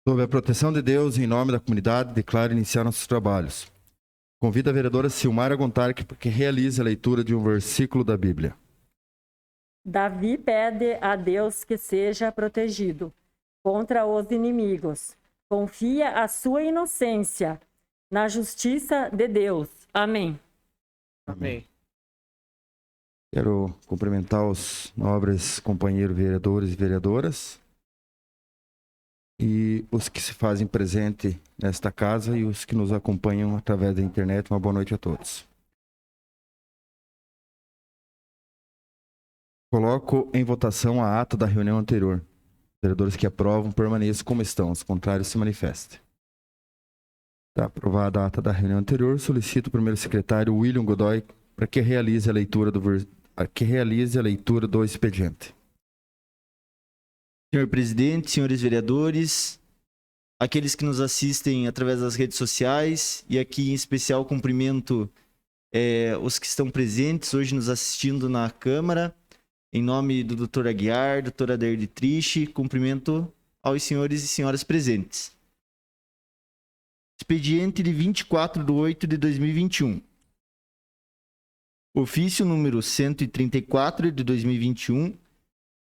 Sob a proteção de Deus, em nome da comunidade, declaro iniciar nossos trabalhos. Convido a vereadora Silmara Gontarque para que realize a leitura de um versículo da Bíblia. Davi pede a Deus que seja protegido contra os inimigos. Confia a sua inocência na justiça de Deus. Amém. Amém. Quero cumprimentar os nobres companheiros vereadores e vereadoras e os que se fazem presente nesta casa e os que nos acompanham através da internet. Uma boa noite a todos. Coloco em votação a ata da reunião anterior. Vereadores que aprovam, permaneçam como estão. Os contrários, se manifestem. Está aprovada a ata da reunião anterior. Solicito o primeiro secretário, William Godoy, para que realize a leitura do expediente. Senhor presidente, senhores vereadores, aqueles que nos assistem através das redes sociais e aqui em especial cumprimento os que estão presentes hoje nos assistindo na Câmara. Em nome do Dr. Aguiar, Dr. Adair de Triste, cumprimento aos senhores e senhoras presentes. Expediente de 24/8/2021. Ofício número 134 de 2021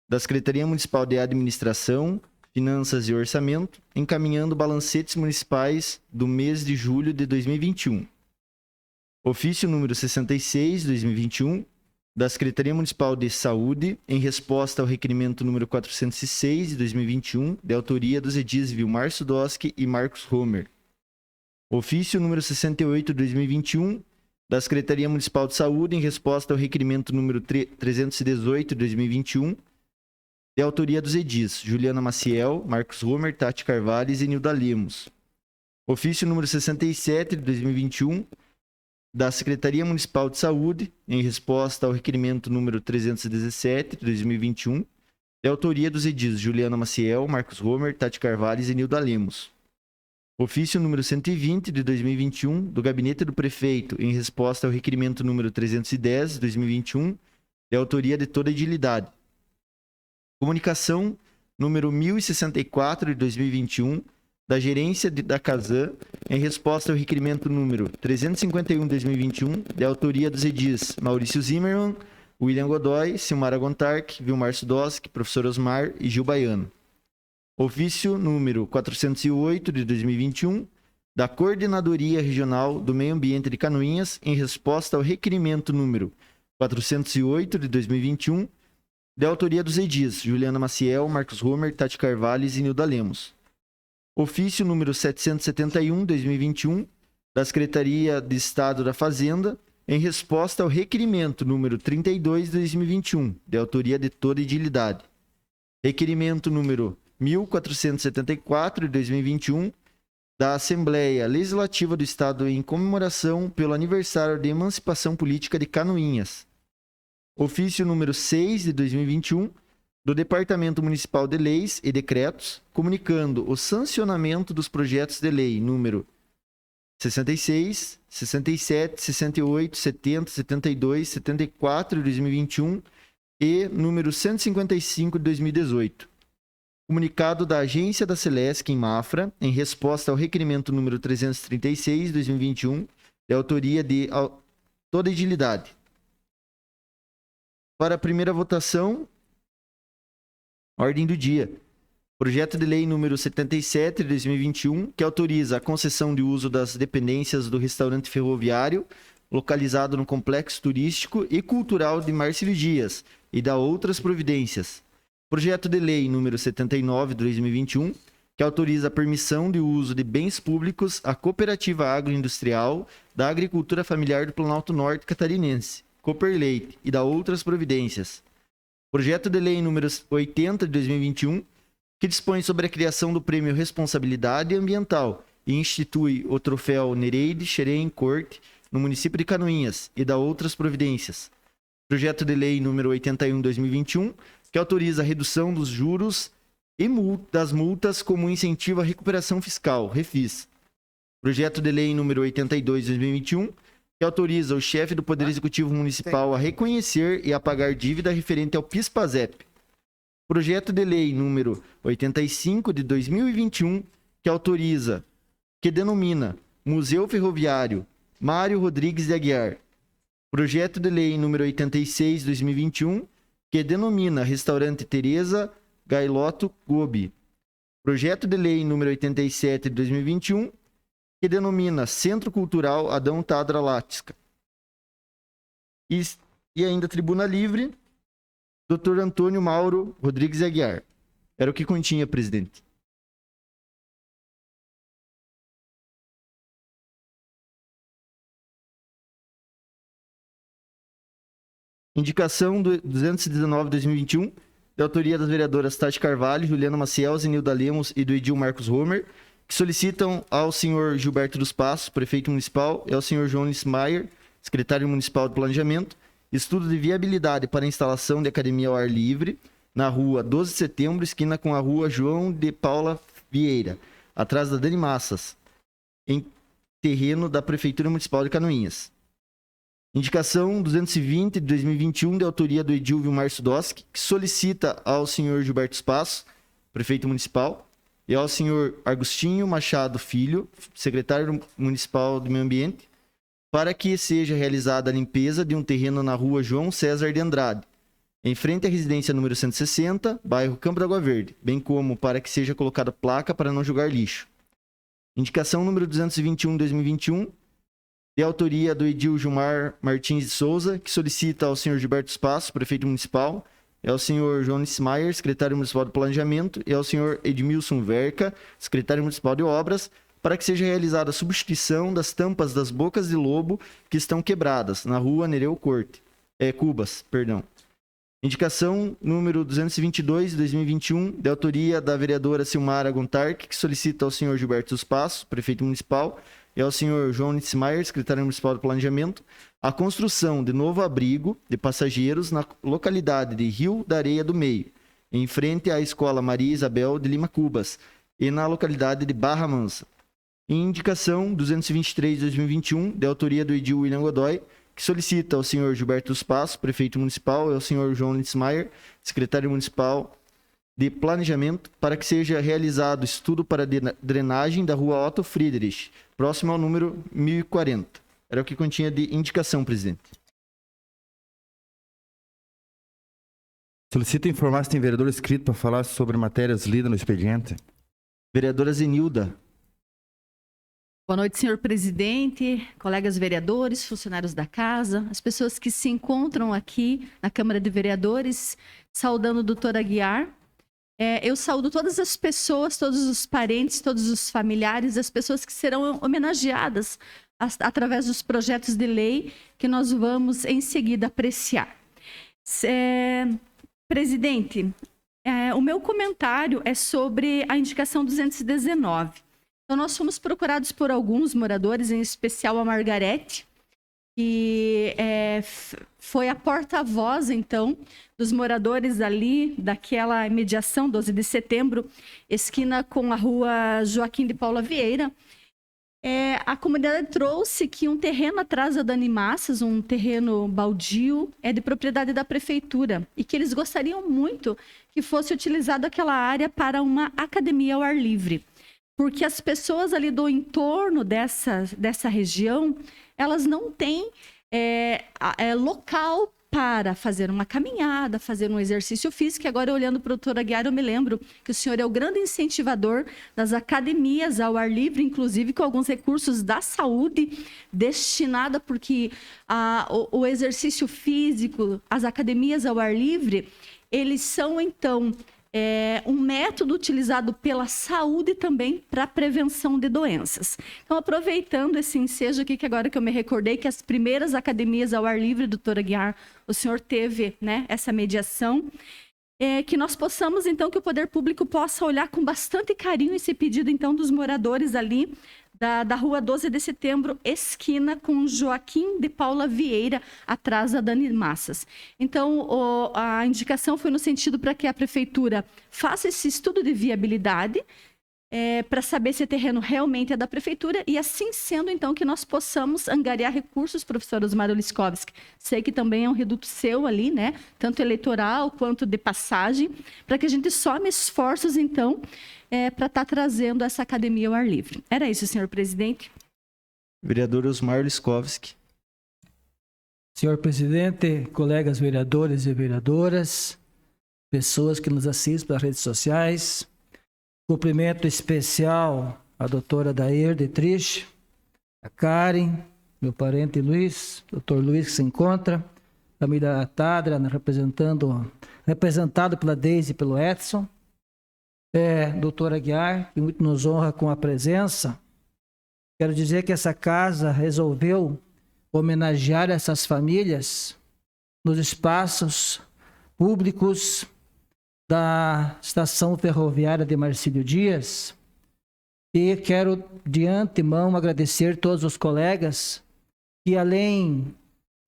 da Secretaria Municipal de Administração, Finanças e Orçamento, encaminhando balancetes municipais do mês de julho de 2021. Ofício número 66 de 2021 da Secretaria Municipal de Saúde, em resposta ao requerimento número 406 de 2021, de autoria dos edis Vilmar Sudoski e Marcos Homer. Ofício número 68 de 2021 da Secretaria Municipal de Saúde, em resposta ao requerimento número 318 de 2021, de autoria dos edis Juliana Maciel, Marcos Homer, Tati Carvalho e Nilda Lemos. Ofício número 67 de 2021 da Secretaria Municipal de Saúde, em resposta ao requerimento número 317 de 2021, de autoria dos edis Juliana Maciel, Marcos Homer, Tati Carvalho e Nilda Lemos. Ofício número 120 de 2021 do Gabinete do Prefeito, em resposta ao requerimento número 310 de 2021, de autoria de toda a edilidade. Comunicação número 1064 de 2021 da Gerência da Casan, em resposta ao requerimento número 351 de 2021, de autoria dos edis Maurício Zimmermann, William Godoy, Silmara Gontarque, Vilmar Sudoski, Professor Osmar e Gil Baiano. Ofício número 408 de 2021 da Coordenadoria Regional do Meio Ambiente de Canoinhas, em resposta ao requerimento número 408 de 2021, de autoria dos edis Juliana Maciel, Marcos Homer, Tati Carvalho e Nilda Lemos. Ofício número 771 de 2021 da Secretaria de Estado da Fazenda, em resposta ao requerimento número 32 de 2021, de autoria de toda a edilidade. Requerimento número 1474 de 2021 da Assembleia Legislativa do Estado em comemoração pelo aniversário de emancipação política de Canoinhas. Ofício número 6 de 2021 do Departamento Municipal de Leis e Decretos, comunicando o sancionamento dos projetos de lei número 66, 67, 68, 70, 72, 74 de 2021 e número 155 de 2018. Comunicado da Agência da Celesc em Mafra, em resposta ao requerimento número 336 de 2021, de autoria de toda a edilidade. Para a primeira votação, ordem do dia. Projeto de lei número 77 de 2021, que autoriza a concessão de uso das dependências do restaurante ferroviário, localizado no Complexo Turístico e Cultural de Marcílio Dias, e da outras providências. Projeto de lei número 79 de 2021, que autoriza a permissão de uso de bens públicos à Cooperativa Agroindustrial da Agricultura Familiar do Planalto Norte Catarinense, Cooperleite, e da outras providências. Projeto de lei número 80 de 2021, que dispõe sobre a criação do Prêmio Responsabilidade Ambiental e institui o Troféu Nereide Xerém Corte no município de Canoinhas, e da outras providências. Projeto de lei número 81 de 2021, que autoriza a redução dos juros e das multas como incentivo à recuperação fiscal, Refis. Projeto de lei número 82 de 2021, que autoriza o chefe do Poder Executivo Municipal a reconhecer e a pagar dívida referente ao PIS/PASEP. Projeto de lei número 85 de 2021, que denomina Museu Ferroviário Mário Rodrigues de Aguiar. Projeto de lei número 86/2021, que denomina Restaurante Teresa Gailotto Gobi. Projeto de lei número 87/2021, que denomina Centro Cultural Adão Tadra Lática. E ainda Tribuna Livre, Dr. Antônio Mauro Rodrigues de Aguiar. Era o que continha, presidente. Indicação do 219/2021, de autoria das vereadoras Tati Carvalho, Juliana Maciel, Zenilda Lemos e do Edil Marcos Homer, que solicitam ao senhor Gilberto dos Passos, prefeito municipal, e ao senhor Jones Maier, secretário municipal de planejamento, estudo de viabilidade para a instalação de academia ao ar livre na rua 12 de setembro, esquina com a rua João de Paula Vieira, atrás da Dani Massas, em terreno da Prefeitura Municipal de Canoinhas. Indicação 220 de 2021, de autoria do Edil Vilmar Sudoski, que solicita ao senhor Gilberto Espaço, prefeito municipal, e ao senhor Agostinho Machado Filho, secretário municipal do Meio Ambiente, para que seja realizada a limpeza de um terreno na rua João César de Andrade, em frente à residência número 160, bairro Campo da Água Verde, bem como para que seja colocada placa para não jogar lixo. Indicação número 221 de 2021, de autoria do Edil Gilmar Martins de Souza, que solicita ao senhor Gilberto Espaço, prefeito municipal, e ao senhor Jones Maier, secretário municipal de planejamento, e ao senhor Edmilson Verca, secretário municipal de obras, para que seja realizada a substituição das tampas das bocas de lobo que estão quebradas na rua Nereu Cubas. Indicação número 222 de 2021, de autoria da vereadora Silmara Gontarque, que solicita ao senhor Gilberto Espaço, prefeito municipal, e ao senhor João Nitzmaier, secretário municipal de planejamento, a construção de novo abrigo de passageiros na localidade de Rio da Areia do Meio, em frente à Escola Maria Isabel de Lima Cubas, e na localidade de Barra Mansa. Indicação 223 de 2021, de autoria do Edil William Godoy, que solicita ao senhor Gilberto Espaço, prefeito municipal, e ao senhor João Nitzmaier, secretário municipal de planejamento, para que seja realizado estudo para drenagem da rua Otto Friedrich, próximo ao número 1040. Era o que continha de indicação, presidente. Solicito informar se tem vereador inscrito para falar sobre matérias lidas no expediente. Vereadora Zenilda. Boa noite, senhor presidente, colegas vereadores, funcionários da casa, as pessoas que se encontram aqui na Câmara de Vereadores, saudando o doutor Aguiar. Eu saúdo todas as pessoas, todos os parentes, todos os familiares, as pessoas que serão homenageadas através dos projetos de lei que nós vamos em seguida apreciar. Presidente, o meu comentário é sobre a indicação 219. Então, nós fomos procurados por alguns moradores, em especial a Margarete, que foi a porta-voz, então, dos moradores ali daquela imediação, 12 de setembro, esquina com a rua Joaquim de Paula Vieira. A comunidade trouxe que um terreno atrás da Dani Massas, um terreno baldio, é de propriedade da prefeitura e que eles gostariam muito que fosse utilizado aquela área para uma academia ao ar livre. Porque as pessoas ali do entorno dessa região, elas não têm local para fazer uma caminhada, fazer um exercício físico. E agora, olhando para o doutor Aguiar, eu me lembro que o senhor é o grande incentivador das academias ao ar livre, inclusive com alguns recursos da saúde destinada, porque o exercício físico, as academias ao ar livre, eles são, então, um método utilizado pela saúde também para a prevenção de doenças. Então, aproveitando esse ensejo aqui, que agora que eu me recordei que as primeiras academias ao ar livre, doutor Aguiar, o senhor teve, né, essa mediação, que nós possamos, então, que o poder público possa olhar com bastante carinho esse pedido, então, dos moradores ali da rua 12 de setembro, esquina com Joaquim de Paula Vieira, atrás da Dani Massas. Então, a indicação foi no sentido para que a prefeitura faça esse estudo de viabilidade, para saber se o terreno realmente é da prefeitura e assim sendo, então, que nós possamos angariar recursos, professor Osmar Liskovski. Sei que também é um reduto seu ali, né? Tanto eleitoral quanto de passagem, para que a gente some esforços, então, para estar trazendo essa academia ao ar livre. Era isso, senhor presidente. Vereador Osmar Liskovski. Senhor presidente, colegas vereadores e vereadoras, pessoas que nos assistem pelas redes sociais, cumprimento especial à doutora Dair Detrich, a Karen, meu parente Luiz, doutor Luiz que se encontra, família Tadra, representado pela Deise e pelo Edson, doutora Aguiar, que muito nos honra com a presença. Quero dizer que essa casa resolveu homenagear essas famílias nos espaços públicos da Estação Ferroviária de Marcílio Dias. E quero, de antemão, agradecer todos os colegas que, além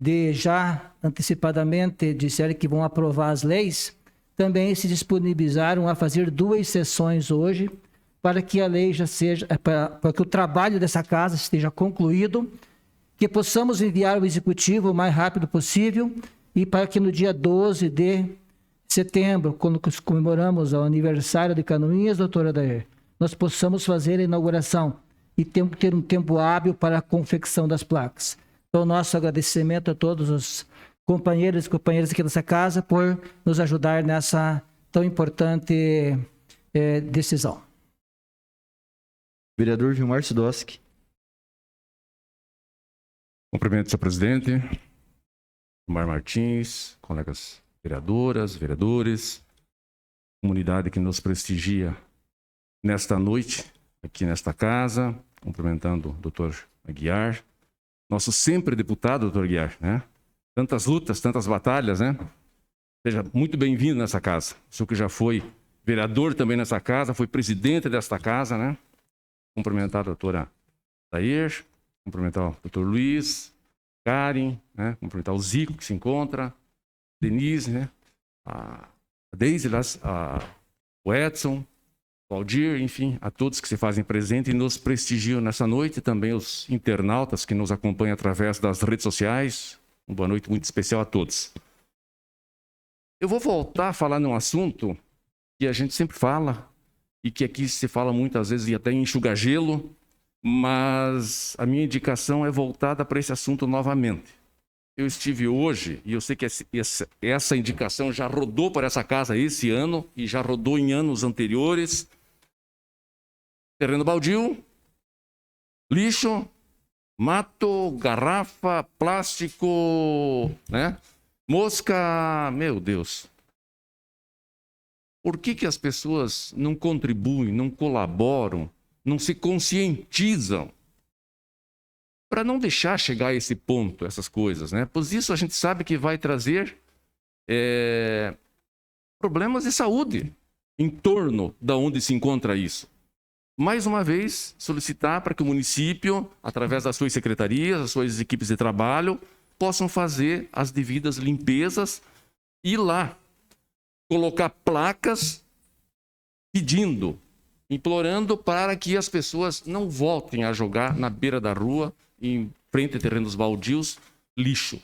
de já antecipadamente disserem que vão aprovar as leis, também se disponibilizaram a fazer 2 sessões hoje, para que a lei já seja, para que o trabalho dessa casa esteja concluído, que possamos enviar o executivo o mais rápido possível e para que no dia 12 de setembro, quando comemoramos o aniversário de Canoinhas, doutora Dair, nós possamos fazer a inauguração e ter um tempo hábil para a confecção das placas. Então, nosso agradecimento a todos os companheiros e companheiras aqui dessa casa por nos ajudar nessa tão importante decisão. Vereador Gilmar Sidowski. Cumprimento, senhor presidente, Gilmar Martins, colegas vereadoras, vereadores, comunidade que nos prestigia nesta noite, aqui nesta casa, cumprimentando o doutor Aguiar, nosso sempre deputado, doutor Aguiar, né? Tantas lutas, tantas batalhas, né? Seja muito bem-vindo nessa casa. O senhor que já foi vereador também nessa casa, foi presidente desta casa, né? Cumprimentar a doutora Dair, cumprimentar o doutor Luiz, Karen, né? Cumprimentar o Zico, que se encontra, Denise, né? A Deise, o Edson, o Aldir, enfim, a todos que se fazem presente e nos prestigiam nessa noite, também os internautas que nos acompanham através das redes sociais. Uma boa noite muito especial a todos. Eu vou voltar a falar num assunto que a gente sempre fala e que aqui se fala muitas vezes e até enxuga gelo, mas a minha indicação é voltada para esse assunto novamente. Eu estive hoje, e eu sei que essa indicação já rodou por essa casa esse ano, e já rodou em anos anteriores. Terreno baldio, lixo, mato, garrafa, plástico, né? Mosca, meu Deus. Por que as pessoas não contribuem, não colaboram, não se conscientizam para não deixar chegar a esse ponto, essas coisas, né? Pois isso a gente sabe que vai trazer problemas de saúde em torno da onde se encontra isso. Mais uma vez, solicitar para que o município, através das suas secretarias, das suas equipes de trabalho, possam fazer as devidas limpezas e lá colocar placas pedindo, implorando para que as pessoas não voltem a jogar na beira da rua, em frente a terrenos baldios, lixo.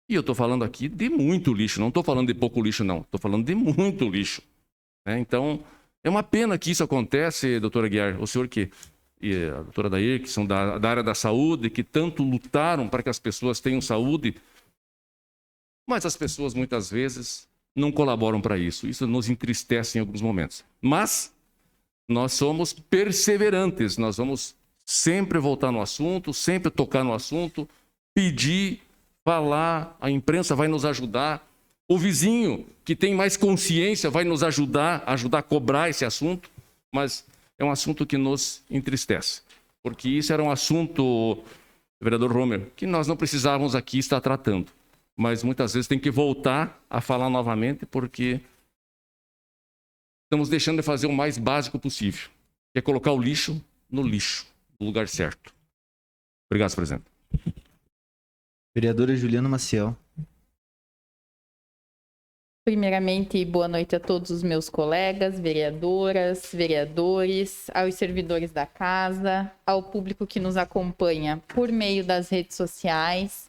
E eu estou falando aqui de muito lixo, não estou falando de pouco lixo, não. Estou falando de muito lixo. Então, é uma pena que isso acontece, doutora Aguiar, o senhor e a doutora Dair, que são da área da saúde, que tanto lutaram para que as pessoas tenham saúde, mas as pessoas muitas vezes não colaboram para isso. Isso nos entristece em alguns momentos. Mas nós somos perseverantes, nós vamos sempre voltar no assunto, sempre tocar no assunto, pedir, falar, a imprensa vai nos ajudar, o vizinho que tem mais consciência vai nos ajudar a cobrar esse assunto, mas é um assunto que nos entristece, porque isso era um assunto, vereador Romer, que nós não precisávamos aqui estar tratando, mas muitas vezes tem que voltar a falar novamente, porque estamos deixando de fazer o mais básico possível, que é colocar o lixo no lixo, no lugar certo. Obrigado, presidente. Vereadora Juliana Maciel. Primeiramente, boa noite a todos os meus colegas, vereadoras, vereadores, aos servidores da casa, ao público que nos acompanha por meio das redes sociais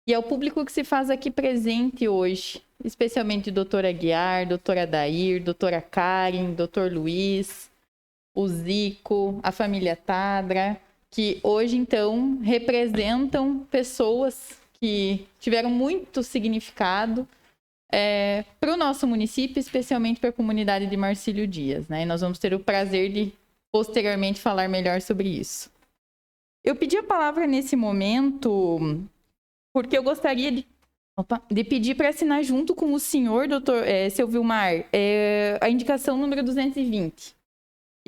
e ao público que se faz aqui presente hoje, especialmente doutora Aguiar, doutora Dair, doutora Karen, doutor Luiz, o Zico, a família Tadra, que hoje, então, representam pessoas que tiveram muito significado para o nosso município, especialmente para a comunidade de Marcílio Dias, né? E nós vamos ter o prazer de, posteriormente, falar melhor sobre isso. Eu pedi a palavra nesse momento porque eu gostaria de pedir para assinar junto com o senhor, doutor seu Vilmar, a indicação número 220.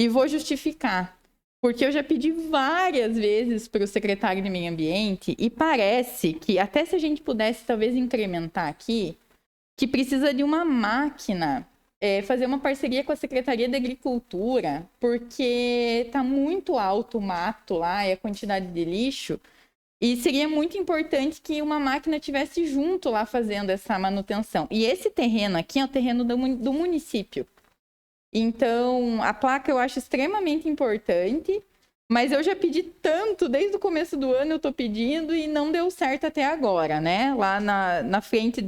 E vou justificar, porque eu já pedi várias vezes para o secretário de Meio Ambiente e parece que, até se a gente pudesse talvez incrementar aqui, que precisa de uma máquina, fazer uma parceria com a Secretaria de Agricultura, porque está muito alto o mato lá e a quantidade de lixo, e seria muito importante que uma máquina estivesse junto lá fazendo essa manutenção. E esse terreno aqui é o terreno do município. Então, a placa eu acho extremamente importante, mas eu já pedi tanto, desde o começo do ano eu estou pedindo e não deu certo até agora, né? Lá na frente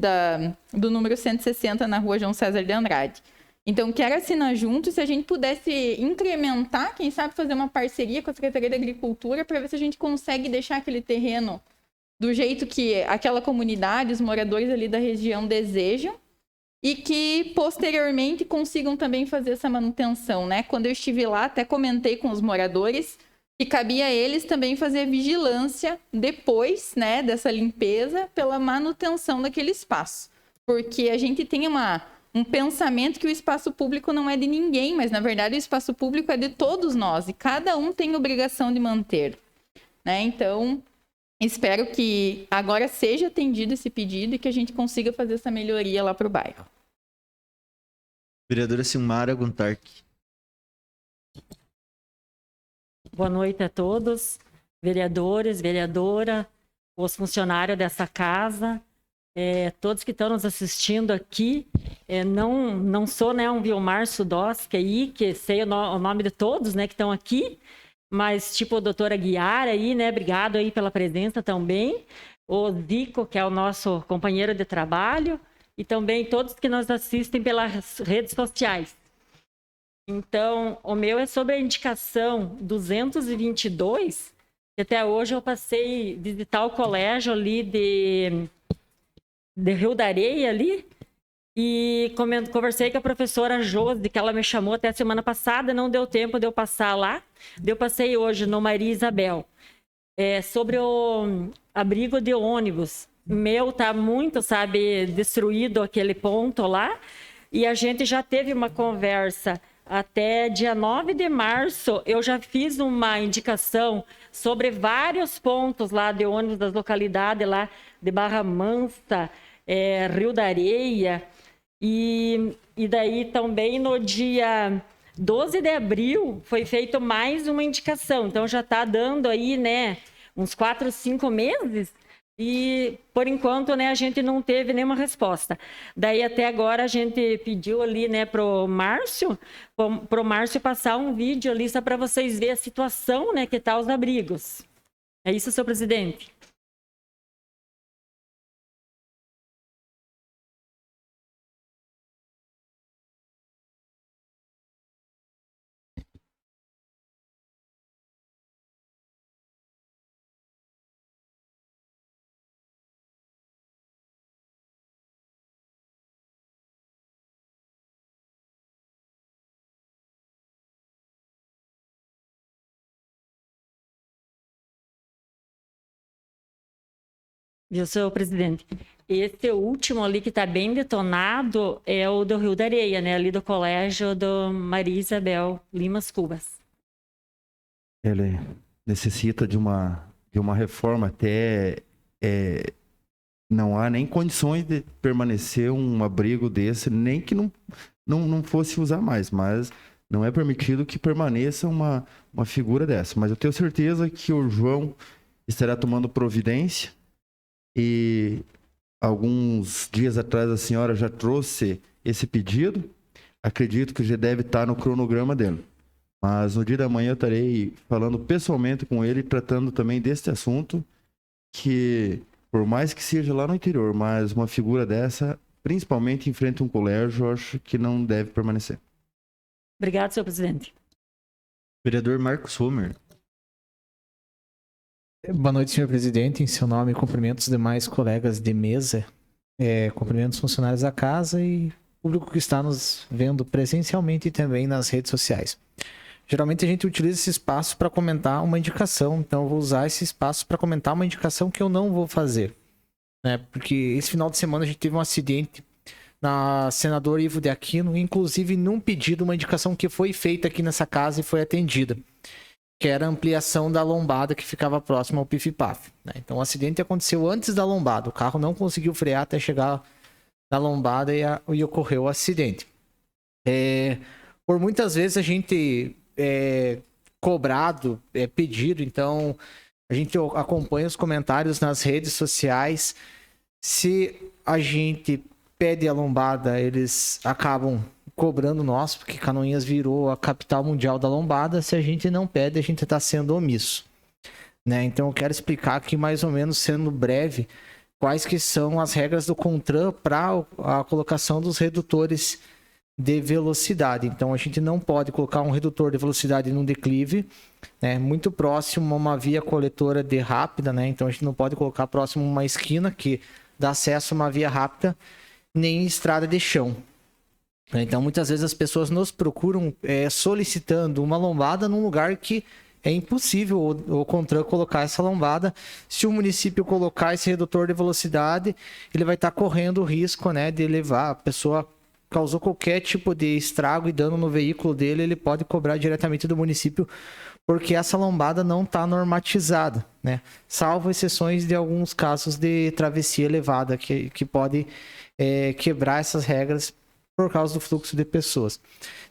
do número 160, na rua João César de Andrade. Então, quero assinar junto, se a gente pudesse incrementar, quem sabe fazer uma parceria com a Secretaria da Agricultura para ver se a gente consegue deixar aquele terreno do jeito que aquela comunidade, os moradores ali da região desejam, e que posteriormente consigam também fazer essa manutenção, né? Quando eu estive lá, até comentei com os moradores que cabia a eles também fazer vigilância depois, né, dessa limpeza pela manutenção daquele espaço. Porque a gente tem um pensamento que o espaço público não é de ninguém, mas na verdade o espaço público é de todos nós e cada um tem obrigação de manter, né? Então, espero que agora seja atendido esse pedido e que a gente consiga fazer essa melhoria lá para o bairro. Vereadora Silmara Guntark. Boa noite a todos, vereadores, vereadora, os funcionários dessa casa, todos que estão nos assistindo aqui. Não sou, né, um Vilmar Sudoski aí, que sei o nome de todos, né, que estão aqui, mas tipo a doutora Aguiar aí, né, obrigado aí pela presença também. O Zico, que é o nosso companheiro de trabalho, e também todos que nos assistem pelas redes sociais. Então, o meu é sobre a indicação 222, que até hoje eu passei a visitar o colégio ali de Rio da Areia ali, e conversei com a professora Josi, que ela me chamou até a semana passada, não deu tempo de eu passar lá. Eu passei hoje no Maria Isabel. Sobre o abrigo de ônibus. Meu tá muito, destruído aquele ponto lá. E a gente já teve uma conversa até dia 9 de março. Eu já fiz uma indicação sobre vários pontos lá de ônibus das localidades lá de Barra Mansa, Rio da Areia. E daí também no dia 12 de abril foi feita mais uma indicação. Então já está dando aí, né, uns 4, 5 meses. E, por enquanto, né, a gente não teve nenhuma resposta. Daí, até agora, a gente pediu ali, né, pro Márcio passar um vídeo ali só para vocês verem a situação, né, que tá os abrigos. É isso, senhor presidente. Viu, senhor presidente? Esse último ali que está bem detonado é o do Rio da Areia, né? Ali do colégio do Maria Isabel Limas Cubas. Ele necessita de uma reforma, até não há nem condições de permanecer um abrigo desse, nem que não fosse usar mais, mas não é permitido que permaneça uma figura dessa. Mas eu tenho certeza que o João estará tomando providência e Alguns dias atrás a senhora já trouxe esse pedido. Acredito que já deve estar no cronograma dele. Mas no dia da manhã eu estarei falando pessoalmente com ele, tratando também deste assunto, que por mais que seja lá no interior, mas uma figura dessa, principalmente em frente a um colégio, eu acho que não deve permanecer. Obrigado, senhor presidente. Vereador Marcos Homer. Boa noite, senhor presidente. Em seu nome, cumprimento os demais colegas de mesa, cumprimento os funcionários da casa e público que está nos vendo presencialmente e também nas redes sociais. Geralmente a gente utiliza esse espaço para comentar uma indicação, então eu vou usar esse espaço para comentar uma indicação que eu não vou fazer, né? Porque esse final de semana a gente teve um acidente na senadora Ivo de Aquino, inclusive num pedido, uma indicação que foi feita aqui nessa casa e foi atendida, que era a ampliação da lombada que ficava próxima ao Pif-Paf, né? Então o acidente aconteceu antes da lombada, o carro não conseguiu frear até chegar na lombada e ocorreu o acidente. Por muitas vezes a gente cobrado, pedido, então a gente acompanha os comentários nas redes sociais. Se a gente pede a lombada, eles acabam cobrando nós, porque Canoinhas virou a capital mundial da lombada. Se a gente não pede, a gente está sendo omisso, né? Então eu quero explicar aqui, mais ou menos sendo breve, quais que são as regras do CONTRAN para a colocação dos redutores de velocidade. Então a gente não pode colocar um redutor de velocidade num declive, né, muito próximo a uma via coletora de rápida, né? Então a gente não pode colocar próximo a uma esquina que dá acesso a uma via rápida, nem em estrada de chão. Então muitas vezes as pessoas nos procuram solicitando uma lombada num lugar que é impossível o CONTRAN colocar essa lombada. Se o município colocar esse redutor de velocidade, ele vai estar correndo o risco, né, de levar a pessoa causou qualquer tipo de estrago e dano no veículo dele, ele pode cobrar diretamente do município, porque essa lombada não está normatizada, né? Salvo exceções de alguns casos de travessia elevada, que pode quebrar essas regras por causa do fluxo de pessoas.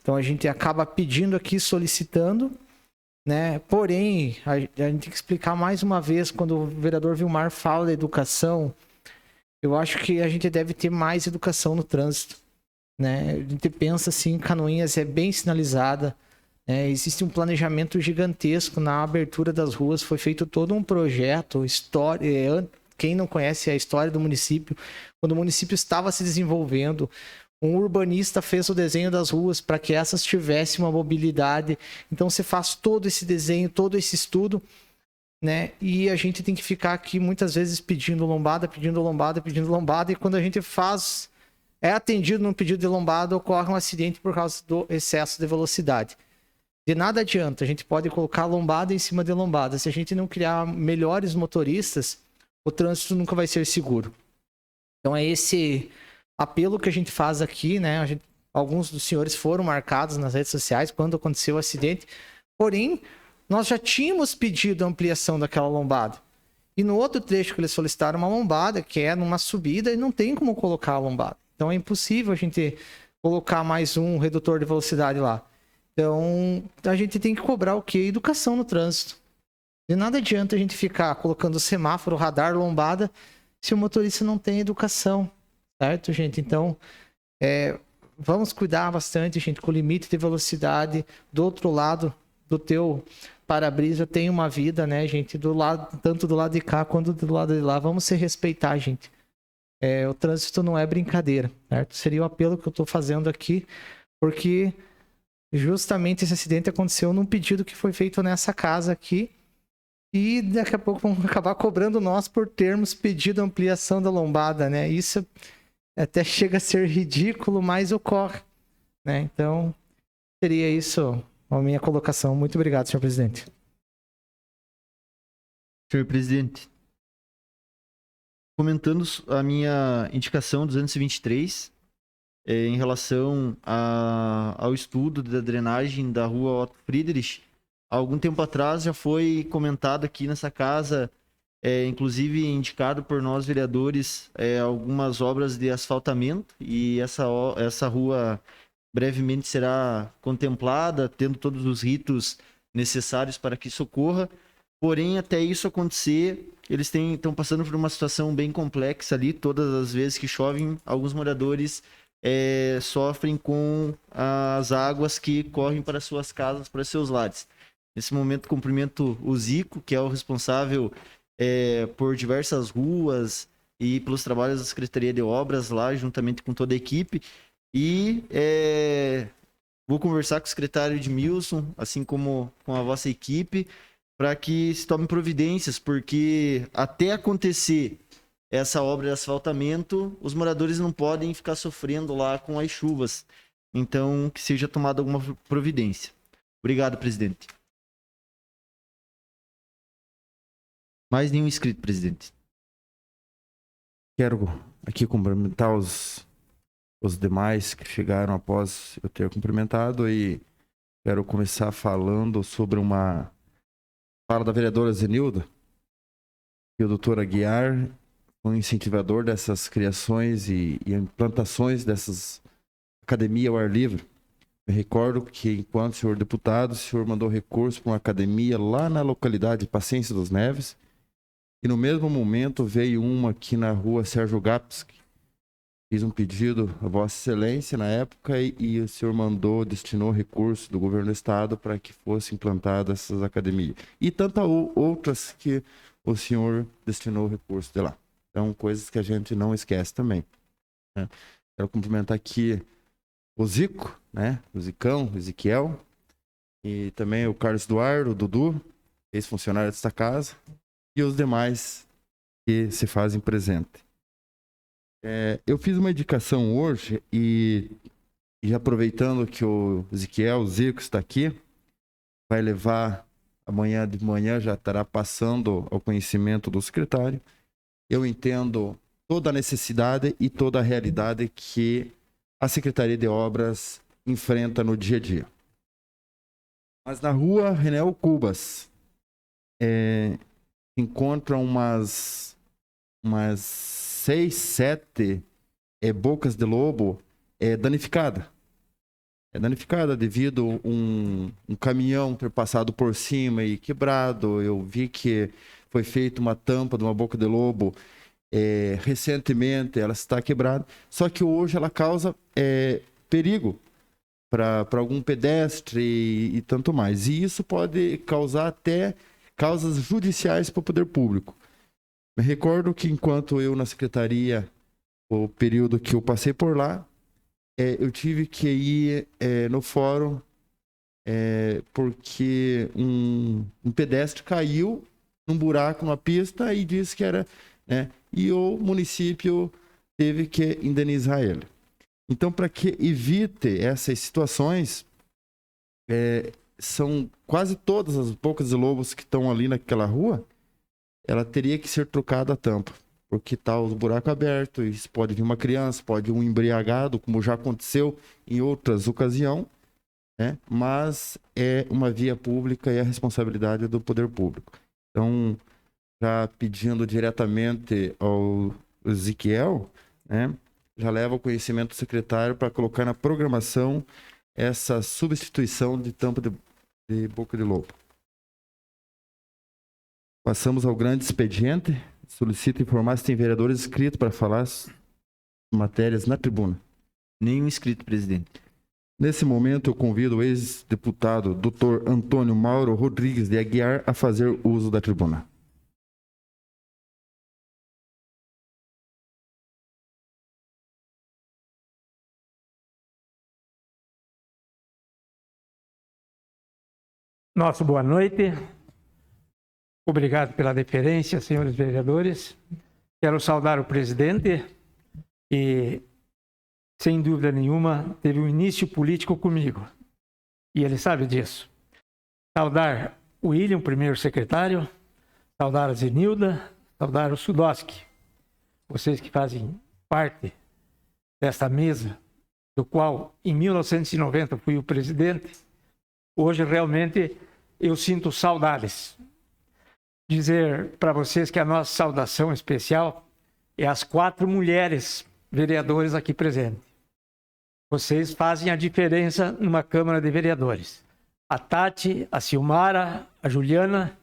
Então a gente acaba pedindo aqui, solicitando, né? Porém, a gente tem que explicar mais uma vez, quando o vereador Vilmar fala da educação, eu acho que a gente deve ter mais educação no trânsito, né? A gente pensa assim, Canoinhas é bem sinalizada, né? Existe um planejamento gigantesco na abertura das ruas, foi feito todo um projeto, quem não conhece a história do município, quando o município estava se desenvolvendo, um urbanista fez o desenho das ruas para que essas tivessem uma mobilidade. Então você faz todo esse desenho, todo esse estudo, né? E a gente tem que ficar aqui muitas vezes pedindo lombada, e quando a gente é atendido num pedido de lombada, ocorre um acidente por causa do excesso de velocidade. De nada adianta, a gente pode colocar lombada em cima de lombada. Se a gente não criar melhores motoristas, o trânsito nunca vai ser seguro. Então é esse apelo que a gente faz aqui, né? Alguns dos senhores foram marcados nas redes sociais quando aconteceu o acidente, porém, nós já tínhamos pedido a ampliação daquela lombada. E no outro trecho que eles solicitaram uma lombada, que é numa subida, e não tem como colocar a lombada. Então é impossível a gente colocar mais um redutor de velocidade lá. Então a gente tem que cobrar o quê? Educação no trânsito. De nada adianta a gente ficar colocando semáforo, radar, lombada, se o motorista não tem educação, certo, gente? Então vamos cuidar bastante, gente, com o limite de velocidade. Do outro lado do teu para-brisa tem uma vida, né, gente? Tanto do lado de cá quanto do lado de lá. Vamos se respeitar, gente. O trânsito não é brincadeira, certo? Seria o apelo que eu estou fazendo aqui, porque justamente esse acidente aconteceu num pedido que foi feito nessa casa aqui, e daqui a pouco vão acabar cobrando nós por termos pedido ampliação da lombada, né? Isso até chega a ser ridículo, mas ocorre, né? Então, seria isso a minha colocação. Muito obrigado, senhor presidente. Senhor presidente, comentando a minha indicação 223, em relação ao estudo da drenagem da rua Otto Friedrich, há algum tempo atrás já foi comentado aqui nessa casa, inclusive indicado por nós vereadores, algumas obras de asfaltamento, e essa rua brevemente será contemplada, tendo todos os ritos necessários para que isso ocorra. Porém, até isso acontecer, eles estão passando por uma situação bem complexa ali. Todas as vezes que chovem, alguns moradores sofrem com as águas que correm para suas casas, para seus lares. Nesse momento, cumprimento o Zico, que é o responsável por diversas ruas e pelos trabalhos da Secretaria de Obras lá, juntamente com toda a equipe. E vou conversar com o secretário Edmilson, assim como com a vossa equipe, para que se tomem providências, porque até acontecer essa obra de asfaltamento, os moradores não podem ficar sofrendo lá com as chuvas. Então, que seja tomada alguma providência. Obrigado, presidente. Mais nenhum inscrito, presidente. Quero aqui cumprimentar os demais que chegaram após eu ter cumprimentado e quero começar falando sobre uma fala da vereadora Zenilda, que o doutor Aguiar foi um incentivador dessas criações e implantações dessas academias ao ar livre. Me recordo que, enquanto senhor deputado, o senhor mandou recurso para uma academia lá na localidade de Paciência dos Neves, e no mesmo momento veio uma aqui na rua Sérgio Gapski. Fiz um pedido a Vossa Excelência na época e o senhor destinou recurso do governo do estado para que fossem implantadas essas academias. E tantas outras que o senhor destinou recurso de lá. Então, coisas que a gente não esquece também, né? Quero cumprimentar aqui o Zico, né? O Zicão, o Ezequiel, e também o Carlos Eduardo, o Dudu, ex-funcionário desta casa, e os demais que se fazem presente. Eu fiz uma indicação hoje e aproveitando que o Ezequiel, o Zico, está aqui, vai levar amanhã de manhã, já estará passando ao conhecimento do secretário. Eu entendo toda a necessidade e toda a realidade que a Secretaria de Obras enfrenta no dia a dia. Mas na rua Renel Cubas encontram umas 6, 7 bocas de lobo danificada. É danificada devido a um caminhão ter passado por cima e quebrado. Eu vi que foi feita uma tampa de uma boca de lobo recentemente, ela está quebrada. Só que hoje ela causa perigo para algum pedestre e tanto mais. E isso pode causar até causas judiciais para o poder público. Me recordo que enquanto eu na secretaria, o período que eu passei por lá, eu tive que ir no fórum porque um pedestre caiu num buraco numa pista e disse que era... e o município teve que indenizar ele. Então, para que evite essas situações, são quase todas as bocas de lobos que estão ali naquela rua, ela teria que ser trocada a tampa, porque está o buraco aberto, e pode vir uma criança, pode vir um embriagado, como já aconteceu em outras ocasiões, mas é uma via pública e é a responsabilidade do poder público. Então, já pedindo diretamente ao Ezequiel, já leva o conhecimento do secretário para colocar na programação essa substituição de tampa de boca de lobo. Passamos ao grande expediente. Solicito informar se tem vereadores inscritos para falar matérias na tribuna. Nenhum inscrito, presidente. Nesse momento, eu convido o ex-deputado Dr. Antônio Mauro Rodrigues de Aguiar a fazer uso da tribuna. Nossa boa noite. Obrigado pela deferência, senhores vereadores. Quero saudar o presidente, que, sem dúvida nenhuma, teve um início político comigo. E ele sabe disso. Saudar o William, primeiro secretário, saudar a Zenilda, saudar o Sudoski. Vocês que fazem parte desta mesa, do qual, em 1990, fui o presidente, hoje, realmente, eu sinto saudades. Dizer para vocês que a nossa saudação especial é às 4 mulheres vereadoras aqui presentes. Vocês fazem a diferença numa Câmara de Vereadores. A Tati, a Silmara, a Juliana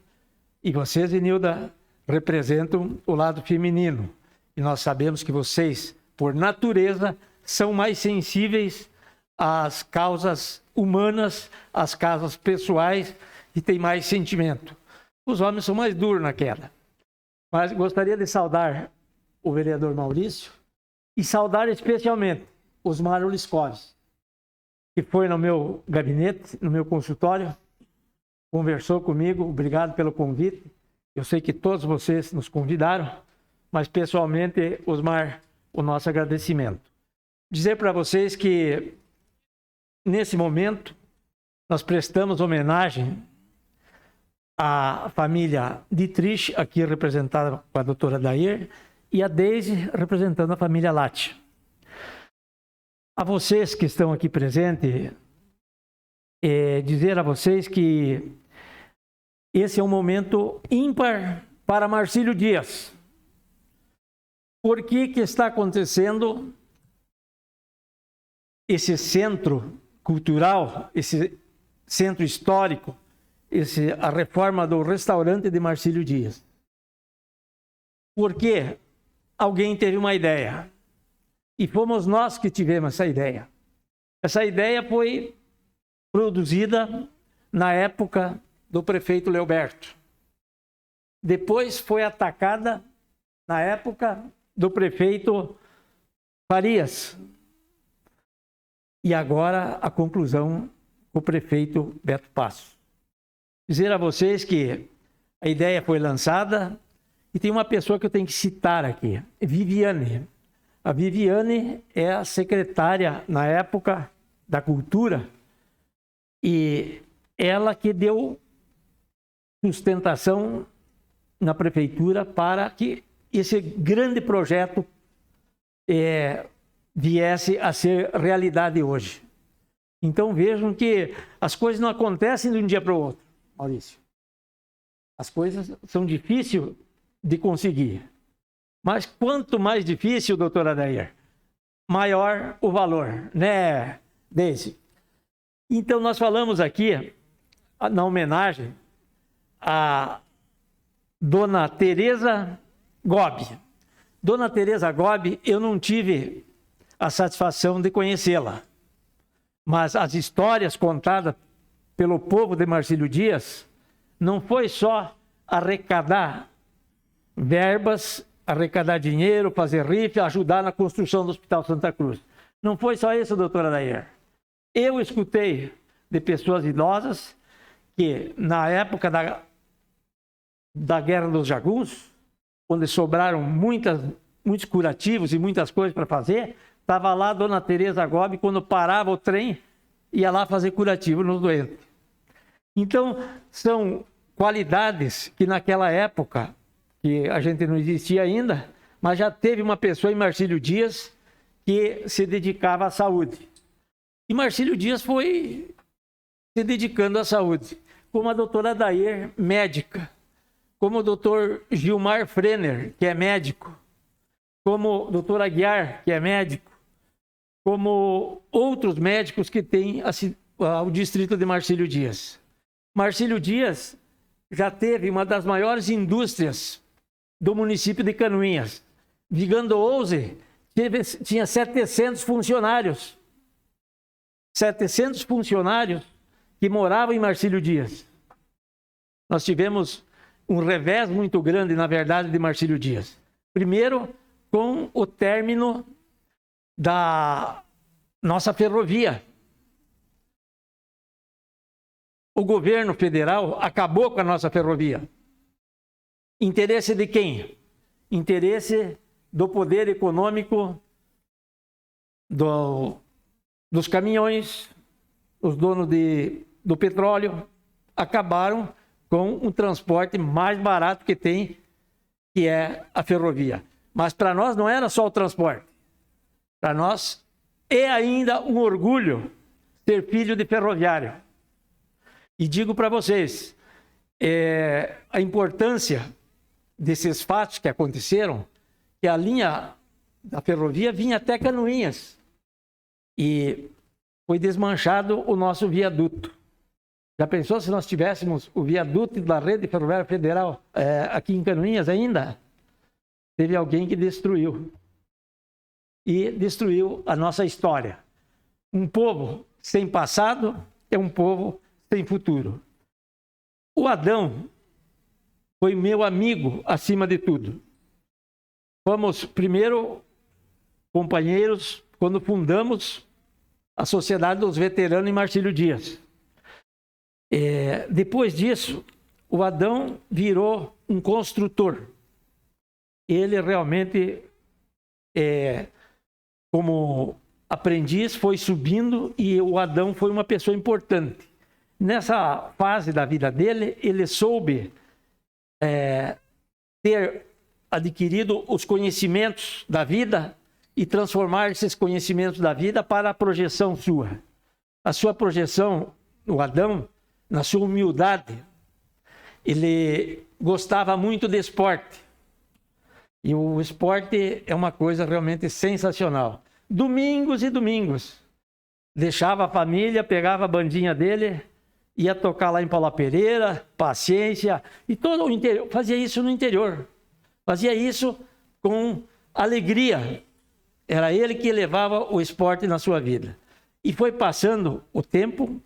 E vocês, Enilda, representam o lado feminino. E nós sabemos que vocês, por natureza, são mais sensíveis às causas humanas, às causas pessoais e têm mais sentimento. Os homens são mais duros na queda. Mas gostaria de saudar o vereador Maurício e saudar especialmente Osmar Oliscoves, que foi no meu gabinete, no meu consultório, conversou comigo. Obrigado pelo convite. Eu sei que todos vocês nos convidaram, mas pessoalmente, Osmar, o nosso agradecimento. Dizer para vocês que, nesse momento, nós prestamos homenagem à família Dietrich, aqui representada com a doutora Dair, e a Deise, representando a família Latti. A vocês que estão aqui presentes, dizer a vocês que esse é um momento ímpar para Marcílio Dias. Por que está acontecendo esse centro cultural, esse centro histórico, a reforma do restaurante de Marcílio Dias? Porque alguém teve uma ideia. E fomos nós que tivemos essa ideia. Essa ideia foi produzida na época do prefeito Leoberto. Depois foi atacada na época do prefeito Farias. E agora a conclusão com o prefeito Beto Passos. Dizer a vocês que a ideia foi lançada e tem uma pessoa que eu tenho que citar aqui, Viviane. A Viviane é a secretária, na época, da Cultura, e ela que deu sustentação na prefeitura para que esse grande projeto viesse a ser realidade hoje. Então vejam que as coisas não acontecem de um dia para o outro, Maurício. As coisas são difíceis de conseguir. Mas quanto mais difícil, doutora Dair, maior o valor, né, Deise? Então nós falamos aqui, na homenagem a Dona Teresa Gobi. Dona Teresa Gobi, eu não tive a satisfação de conhecê-la, mas as histórias contadas pelo povo de Marcílio Dias não foi só arrecadar verbas, arrecadar dinheiro, fazer rifa, ajudar na construção do Hospital Santa Cruz. Não foi só isso, doutora Dair. Eu escutei de pessoas idosas que, na época da Guerra dos Jagunços, onde sobraram muitos curativos e muitas coisas para fazer, estava lá a Dona Teresa Gobi, quando parava o trem, ia lá fazer curativo nos doentes. Então, são qualidades que naquela época, que a gente não existia ainda, mas já teve uma pessoa em Marcílio Dias que se dedicava à saúde. E Marcílio Dias foi se dedicando à saúde, como a doutora Dair, médica, como o doutor Gilmar Frener, que é médico, como o doutor Aguiar, que é médico, como outros médicos que têm o distrito de Marcílio Dias. Marcílio Dias já teve uma das maiores indústrias do município de Canoinhas. Vigando Ouse tinha 700 funcionários. 700 funcionários que moravam em Marcílio Dias. Nós tivemos um revés muito grande, na verdade, de Marcílio Dias. Primeiro, com o término da nossa ferrovia. O governo federal acabou com a nossa ferrovia. Interesse de quem? Interesse do poder econômico dos caminhões, os donos do petróleo, acabaram com um transporte mais barato que tem, que é a ferrovia. Mas para nós não era só o transporte. Para nós é ainda um orgulho ser filho de ferroviário. E digo para vocês, a importância desses fatos que aconteceram, que a linha da ferrovia vinha até Canoinhas. E foi desmanchado o nosso viaduto. Já pensou se nós tivéssemos o viaduto da Rede Ferroviária Federal aqui em Canoinhas ainda? Teve alguém que destruiu. E destruiu a nossa história. Um povo sem passado é um povo sem futuro. O Adão foi meu amigo acima de tudo. Fomos primeiro companheiros quando fundamos a Sociedade dos Veteranos em Marcílio Dias. Depois disso, o Adão virou um construtor. Ele realmente, como aprendiz, foi subindo e o Adão foi uma pessoa importante. Nessa fase da vida dele, ele soube ter adquirido os conhecimentos da vida e transformar esses conhecimentos da vida para a projeção sua. A sua projeção, o Adão, na sua humildade, ele gostava muito de esporte. E o esporte é uma coisa realmente sensacional. Domingos e domingos. Deixava a família, pegava a bandinha dele, ia tocar lá em Paula Pereira, Paciência, e todo o interior. Fazia isso no interior. Fazia isso com alegria. Era ele que levava o esporte na sua vida. E foi passando o tempo,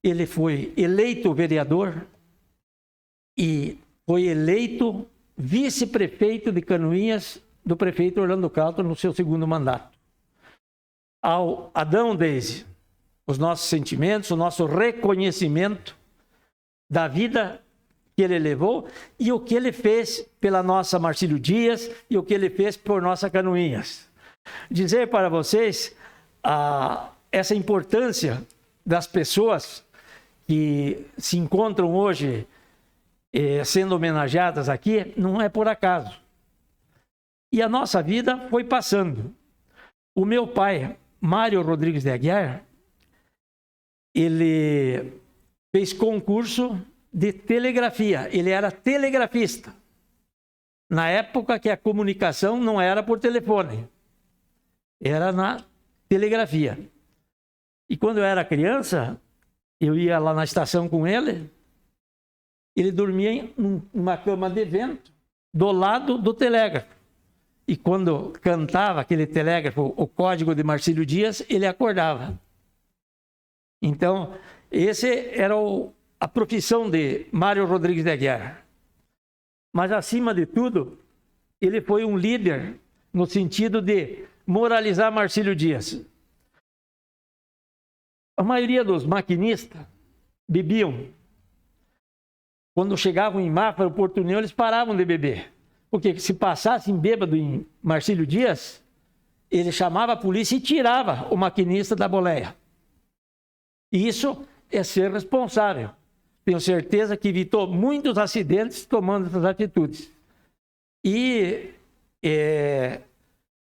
ele foi eleito vereador e foi eleito vice-prefeito de Canoinhas do prefeito Orlando Calton no seu segundo mandato. Ao Adão, Deise, os nossos sentimentos, o nosso reconhecimento da vida que ele levou e o que ele fez pela nossa Marcílio Dias e o que ele fez por nossa Canoinhas. Dizer para vocês essa importância das pessoas que se encontram hoje sendo homenageadas aqui, não é por acaso. E a nossa vida foi passando. O meu pai, Mário Rodrigues de Aguiar, ele fez concurso de telegrafia. Ele era telegrafista. Na época que a comunicação não era por telefone. Era na telegrafia. E quando eu era criança, eu ia lá na estação com ele. Ele dormia em uma cama de vento do lado do telégrafo. E quando cantava aquele telégrafo, o código de Marcílio Dias, ele acordava. Então, esse era a profissão de Mário Rodrigues de Aguiar. Mas, acima de tudo, ele foi um líder no sentido de moralizar Marcílio Dias. A maioria dos maquinistas bebiam. Quando chegavam em Mafra, Porto União, eles paravam de beber. Porque se passassem bêbado em Marcílio Dias, ele chamava a polícia e tirava o maquinista da boleia. E isso é ser responsável. Tenho certeza que evitou muitos acidentes tomando essas atitudes. E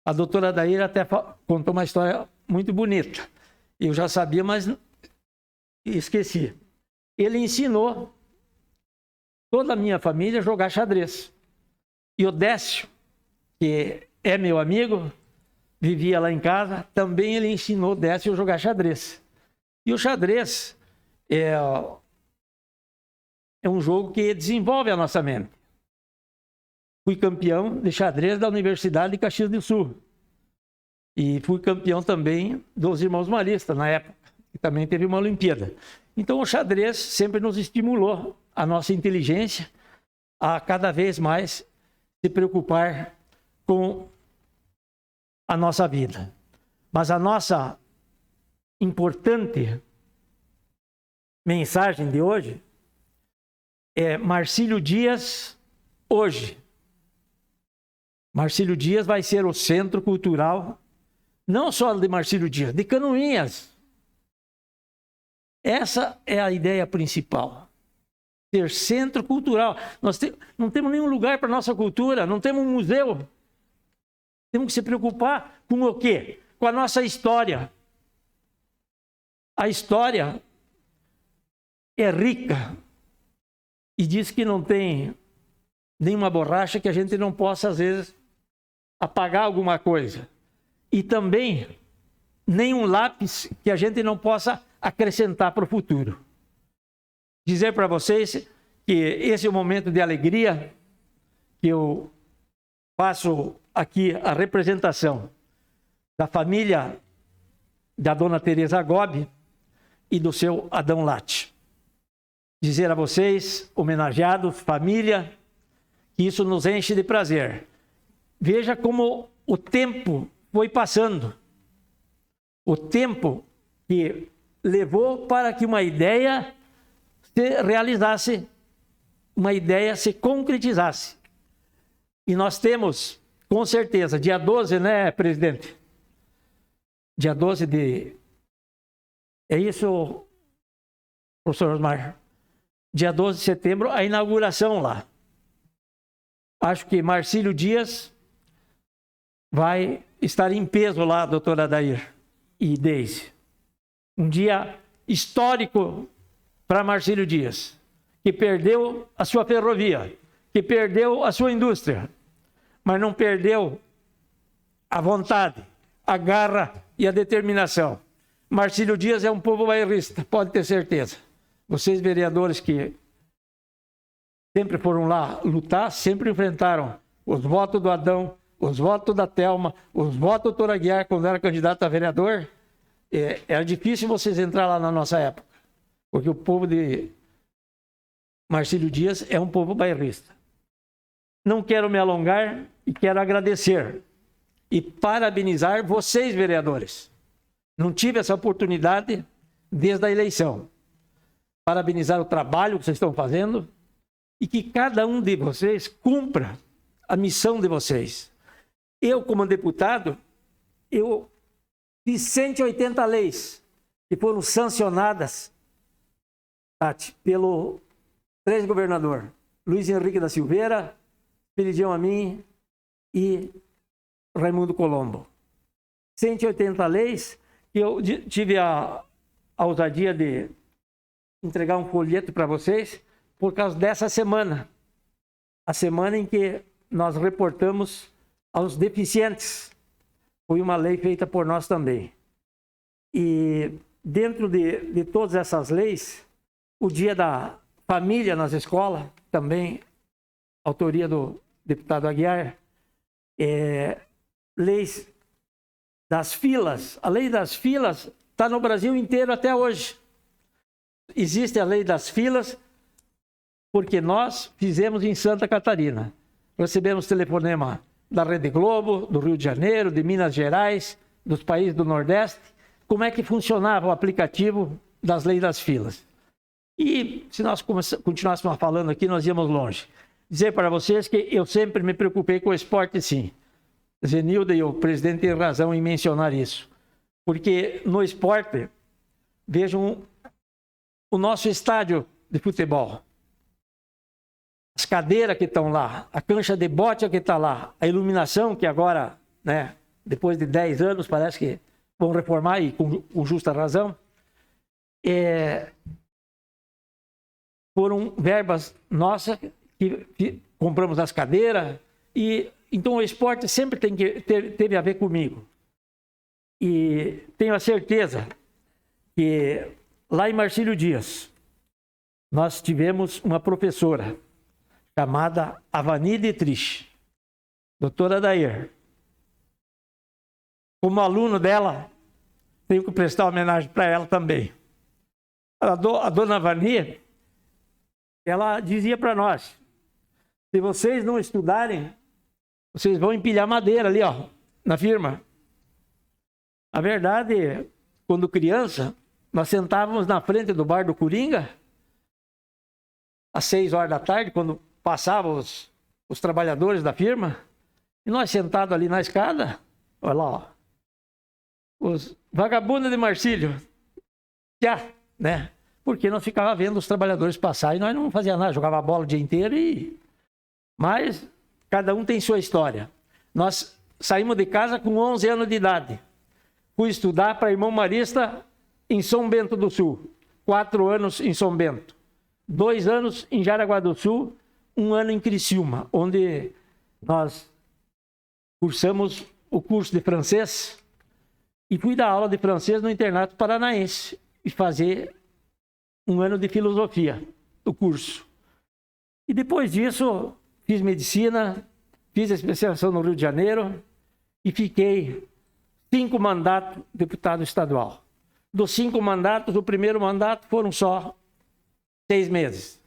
a doutora Daíra até contou uma história muito bonita. Eu já sabia, mas esqueci. Ele ensinou toda a minha família a jogar xadrez. E o Décio, que é meu amigo, vivia lá em casa, também ele ensinou o Décio a jogar xadrez. E o xadrez é um jogo que desenvolve a nossa mente. Fui campeão de xadrez da Universidade de Caxias do Sul. E fui campeão também dos Irmãos Maristas, na época, que também teve uma Olimpíada. Então o xadrez sempre nos estimulou a nossa inteligência a cada vez mais se preocupar com a nossa vida. Mas a nossa importante mensagem de hoje é Marcílio Dias hoje. Marcílio Dias vai ser o centro cultural, não só de Marcílio Dias, de Canoinhas. Essa é a ideia principal. Ter centro cultural. Nós não temos nenhum lugar para a nossa cultura, não temos um museu. Temos que se preocupar com o quê? Com a nossa história. A história é rica e diz que não tem nenhuma borracha que a gente não possa, às vezes, apagar alguma coisa. E também nenhum lápis que a gente não possa acrescentar para o futuro. dizer para vocês que esse é o momento de alegria que eu faço aqui a representação da família da dona Teresa Gobi e do seu Adão Latti. Dizer a vocês, homenageados, família, que isso nos enche de prazer. Veja como o tempo foi passando. O tempo que levou para que uma ideia se realizasse, uma ideia se concretizasse. E nós temos, com certeza, dia 12, né, presidente? Dia 12 de... É isso, professor Osmar? Dia 12 de setembro, a inauguração lá. Acho que Marcílio Dias vai estar em peso lá, doutora Adair e Deise. Um dia histórico para Marcílio Dias, que perdeu a sua ferrovia, que perdeu a sua indústria, mas não perdeu a vontade, a garra e a determinação. Marcílio Dias é um povo bairrista, pode ter certeza. Vocês, vereadores que sempre foram lá lutar, sempre enfrentaram os votos do Adão, os votos da Thelma, os votos do doutor Aguiar quando era candidato a vereador. Era difícil vocês entrar lá na nossa época, porque o povo de Marcílio Dias é um povo bairrista. Não quero me alongar e quero agradecer e parabenizar vocês, vereadores. Não tive essa oportunidade desde a eleição. Parabenizar o trabalho que vocês estão fazendo e que cada um de vocês cumpra a missão de vocês. Eu, como deputado, eu fiz 180 leis que foram sancionadas, Tati, pelo ex-governador Luiz Henrique da Silveira, Espiridião Amin e Raimundo Colombo. 180 leis que eu tive a ousadia de entregar um folheto para vocês por causa dessa semana. A semana em que nós reportamos aos deficientes. Foi uma lei feita por nós também. E dentro de todas essas leis, o Dia da Família nas escolas, também autoria do deputado Aguiar, leis das filas. A lei das filas está no Brasil inteiro até hoje. Existe a lei das filas porque nós fizemos em Santa Catarina. Recebemos telefonema da Rede Globo, do Rio de Janeiro, de Minas Gerais, dos países do Nordeste, como é que funcionava o aplicativo das leis das filas. E se nós continuássemos falando aqui, nós íamos longe. Dizer para vocês que eu sempre me preocupei com o esporte, sim. Zenilda e o presidente têm razão em mencionar isso. Porque no esporte, vejam o nosso estádio de futebol. As cadeiras que estão lá, a cancha de bote que está lá, a iluminação que agora, né, depois de 10 anos, parece que vão reformar e com justa razão, foram verbas nossas que compramos as cadeiras, e então o esporte sempre teve a ver comigo. E tenho a certeza que lá em Marcílio Dias, nós tivemos uma professora chamada Avani Dietrich, doutora Adair. Como aluno dela, tenho que prestar homenagem para ela também. A dona Avani, ela dizia para nós, se vocês não estudarem, vocês vão empilhar madeira ali, ó, na firma. A verdade, quando criança, nós sentávamos na frente do bar do Coringa, às 6 horas da tarde, quando passavam os trabalhadores da firma, e nós sentados ali na escada, olha lá, ó, os vagabundos de Marcílio, já, né? Porque nós ficávamos vendo os trabalhadores passar e nós não fazíamos nada, jogava bola o dia inteiro Mas cada um tem sua história. Nós saímos de casa com 11 anos de idade. Fui estudar para irmão marista em São Bento do Sul. 4 anos em São Bento. 2 anos em Jaraguá do Sul. 1 ano em Criciúma, onde nós cursamos o curso de francês e fui dar aula de francês no internato paranaense e fazer um ano de filosofia, do curso. E depois disso, fiz medicina, fiz a especialização no Rio de Janeiro e fiquei 5 mandatos deputado estadual. Dos 5 mandatos, o primeiro mandato foram só 6 meses.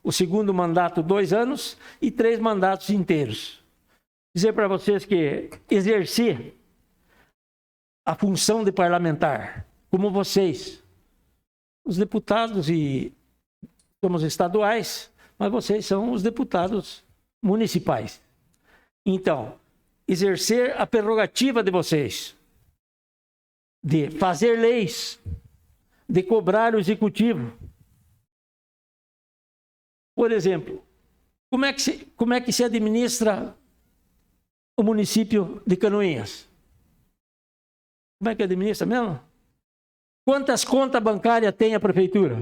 O segundo mandato, 2 anos e 3 mandatos inteiros. Dizer para vocês que exerci a função de parlamentar, como vocês, os deputados e somos estaduais, mas vocês são os deputados municipais. Então, exercer a prerrogativa de vocês, de fazer leis, de cobrar o executivo. Por exemplo, como é que se administra o município de Canoinhas? Como é que administra mesmo? Quantas contas bancárias tem a prefeitura?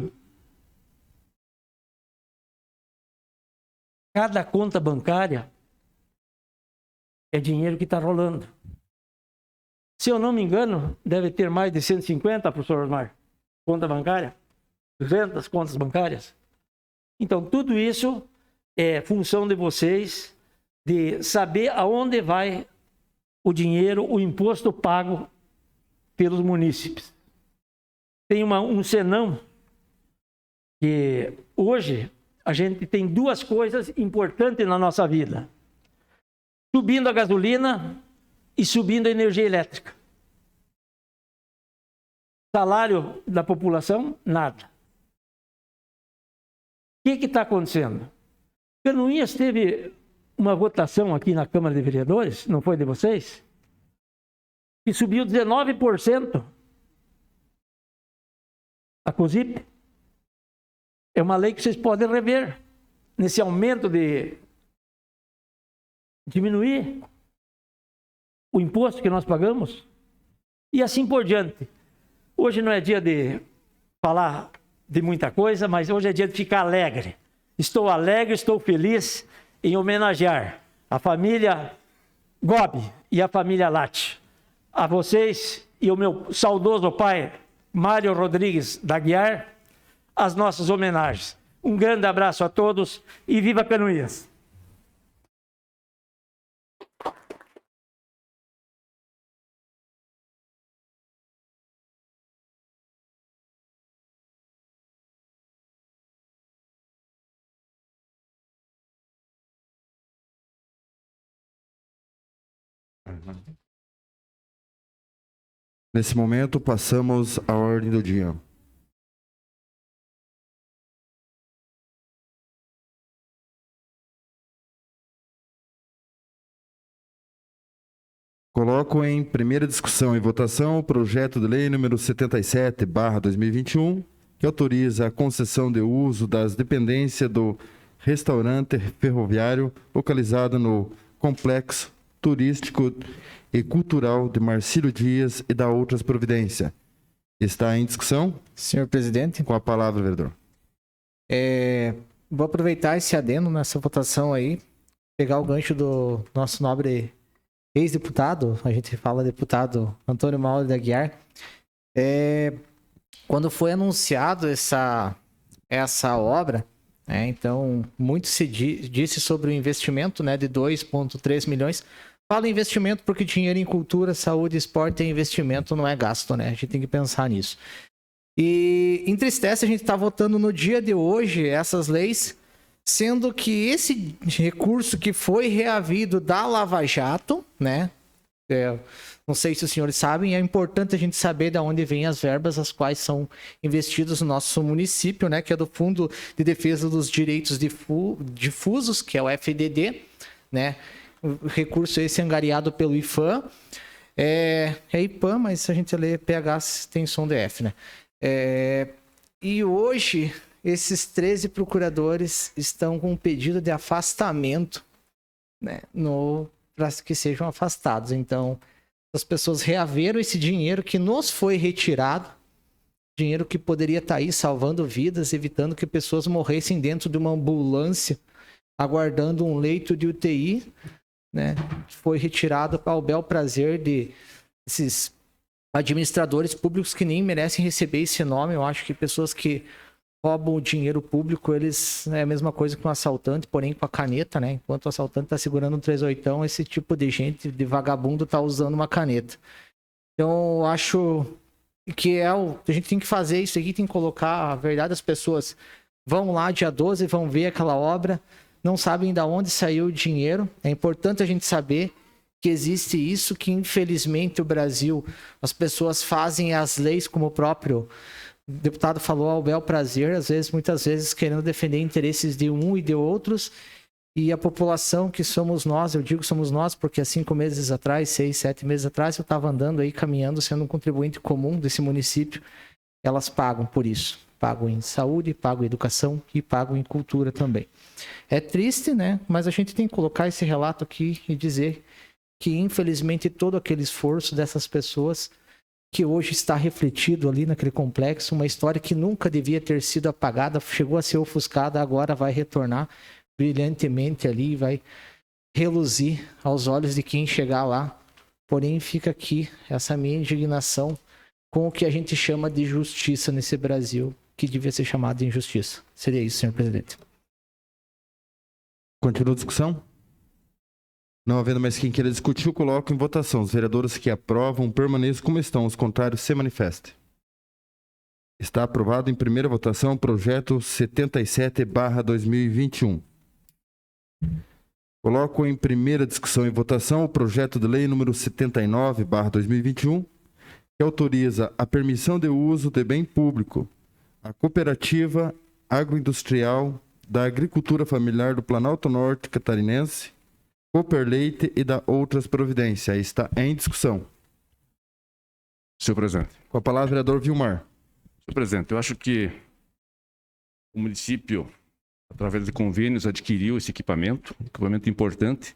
Cada conta bancária é dinheiro que está rolando. Se eu não me engano, deve ter mais de 150, professor Osmar, conta bancária, 200 contas bancárias. Então, tudo isso é função de vocês, de saber aonde vai o dinheiro, o imposto pago pelos munícipes. Tem um senão que hoje a gente tem 2 coisas importantes na nossa vida. Subindo a gasolina e subindo a energia elétrica. Salário da população, nada. O que está acontecendo? Canoinhas teve uma votação aqui na Câmara de Vereadores, não foi de vocês? Que subiu 19% a COSIP. É uma lei que vocês podem rever nesse aumento de diminuir o imposto que nós pagamos e assim por diante. Hoje não é dia de falar de muita coisa, mas hoje é dia de ficar alegre. Estou alegre, estou feliz em homenagear a família Gobi e a família Latti. A vocês e o meu saudoso pai, Mário Rodrigues da Aguiar, as nossas homenagens. Um grande abraço a todos e viva Canoinhas! Nesse momento, passamos à ordem do dia. Coloco em primeira discussão e votação o projeto de lei número 77/2021, que autoriza a concessão de uso das dependências do restaurante ferroviário localizado no Complexo Turístico e Cultural de Marcílio Dias e da outras providências. Está em discussão? Senhor presidente. Com a palavra, vereador. Vou aproveitar esse adendo nessa votação aí, pegar o gancho do nosso nobre ex-deputado, a gente fala deputado Antônio Mauro da Aguiar. Quando foi anunciado essa obra, então muito se disse sobre o investimento, de 2,3 milhões. Fala investimento porque dinheiro em cultura, saúde e esporte é investimento, não é gasto, A gente tem que pensar nisso. E entristece a gente estar votando no dia de hoje essas leis, sendo que esse recurso que foi reavido da Lava Jato, não sei se os senhores sabem, é importante a gente saber de onde vêm as verbas, as quais são investidas no nosso município, que é do Fundo de Defesa dos Direitos Difusos, que é o FDD, O recurso esse é angariado pelo IFAM. É IPAM, mas se a gente lê PH, tem som de F, E hoje, esses 13 procuradores estão com um pedido de afastamento, para que sejam afastados. Então, as pessoas reaveram esse dinheiro que nos foi retirado, dinheiro que poderia estar aí salvando vidas, evitando que pessoas morressem dentro de uma ambulância, aguardando um leito de UTI, foi retirado para o bel prazer de esses administradores públicos que nem merecem receber esse nome. Eu acho que pessoas que roubam o dinheiro público, eles é a mesma coisa que um assaltante, porém com a caneta, né? Enquanto o assaltante está segurando um 38, esse tipo de gente, de vagabundo, está usando uma caneta. Então, eu acho que a gente tem que fazer isso aqui, tem que colocar a verdade. As pessoas vão lá dia 12, vão ver aquela obra, não sabem de onde saiu o dinheiro. É importante a gente saber que existe isso, que infelizmente o Brasil, as pessoas fazem as leis como o próprio deputado falou ao bel prazer, muitas vezes querendo defender interesses de um e de outros, e a população que somos nós, eu digo somos nós, porque há 5 meses atrás, 6, 7 meses atrás, eu estava andando aí, caminhando, sendo um contribuinte comum desse município, elas pagam por isso. Pagam em saúde, pagam em educação e pagam em cultura também. É triste, né? Mas a gente tem que colocar esse relato aqui e dizer que, infelizmente, todo aquele esforço dessas pessoas que hoje está refletido ali naquele complexo, uma história que nunca devia ter sido apagada, chegou a ser ofuscada, agora vai retornar brilhantemente ali, vai reluzir aos olhos de quem chegar lá. Porém, fica aqui essa minha indignação com o que a gente chama de justiça nesse Brasil, que devia ser chamado de injustiça. Seria isso, senhor presidente. Continua a discussão? Não havendo mais quem queira discutir, eu coloco em votação. Os vereadores que aprovam permaneçam como estão. Os contrários se manifestem. Está aprovado em primeira votação o projeto 77/2021. Coloco em primeira discussão e votação o projeto de lei número 79/2021, que autoriza a permissão de uso de bem público, a cooperativa agroindustrial da agricultura familiar do Planalto Norte catarinense, Cooperleite e da outras providências. Está em discussão. Senhor presidente. Com a palavra, vereador Vilmar. Senhor presidente, eu acho que o município, através de convênios, adquiriu esse equipamento importante,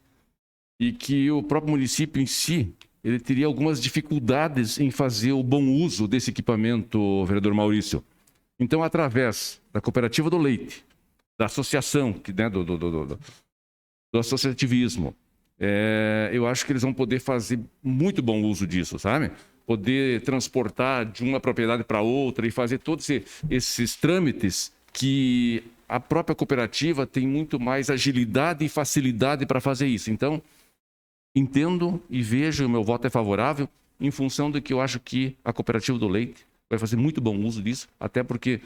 e que o próprio município em si, ele teria algumas dificuldades em fazer o bom uso desse equipamento, vereador Maurício. Então, através da Cooperativa do Leite, da associação, né, do associativismo, eu acho que eles vão poder fazer muito bom uso disso, sabe? Poder transportar de uma propriedade para outra e fazer todos esses trâmites que a própria cooperativa tem muito mais agilidade e facilidade para fazer isso. Então, entendo e vejo, o meu voto é favorável, em função de que eu acho que a Cooperativa do Leite vai fazer muito bom uso disso, até porque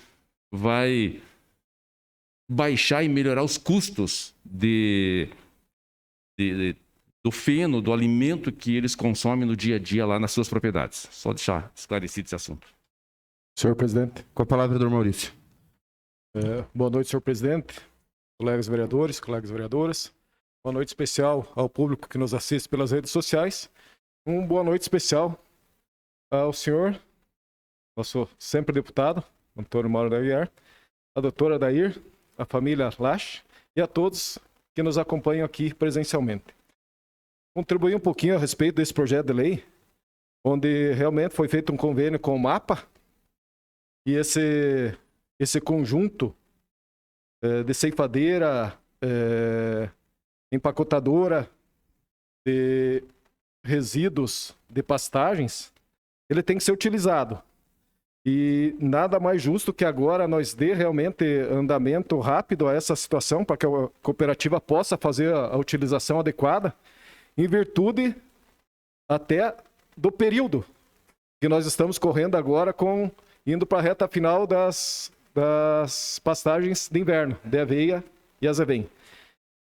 vai baixar e melhorar os custos do feno, do alimento que eles consomem no dia a dia lá nas suas propriedades. Só deixar esclarecido esse assunto. Senhor presidente. Com a palavra, vereador Maurício. Boa noite, senhor presidente, colegas vereadores, colegas vereadoras. Boa noite especial ao público que nos assiste pelas redes sociais. Boa noite especial ao senhor, nosso sempre deputado, Antônio Mauro da Aguiar, a doutora Dair, a família Lache e a todos que nos acompanham aqui presencialmente. Contribuir um pouquinho a respeito desse projeto de lei, onde realmente foi feito um convênio com o MAPA, e esse conjunto de ceifadeira, empacotadora de resíduos de pastagens, ele tem que ser utilizado. E nada mais justo que agora nós dê realmente andamento rápido a essa situação, para que a cooperativa possa fazer a utilização adequada, em virtude até do período que nós estamos correndo agora, indo para a reta final das pastagens de inverno, de aveia e azevém.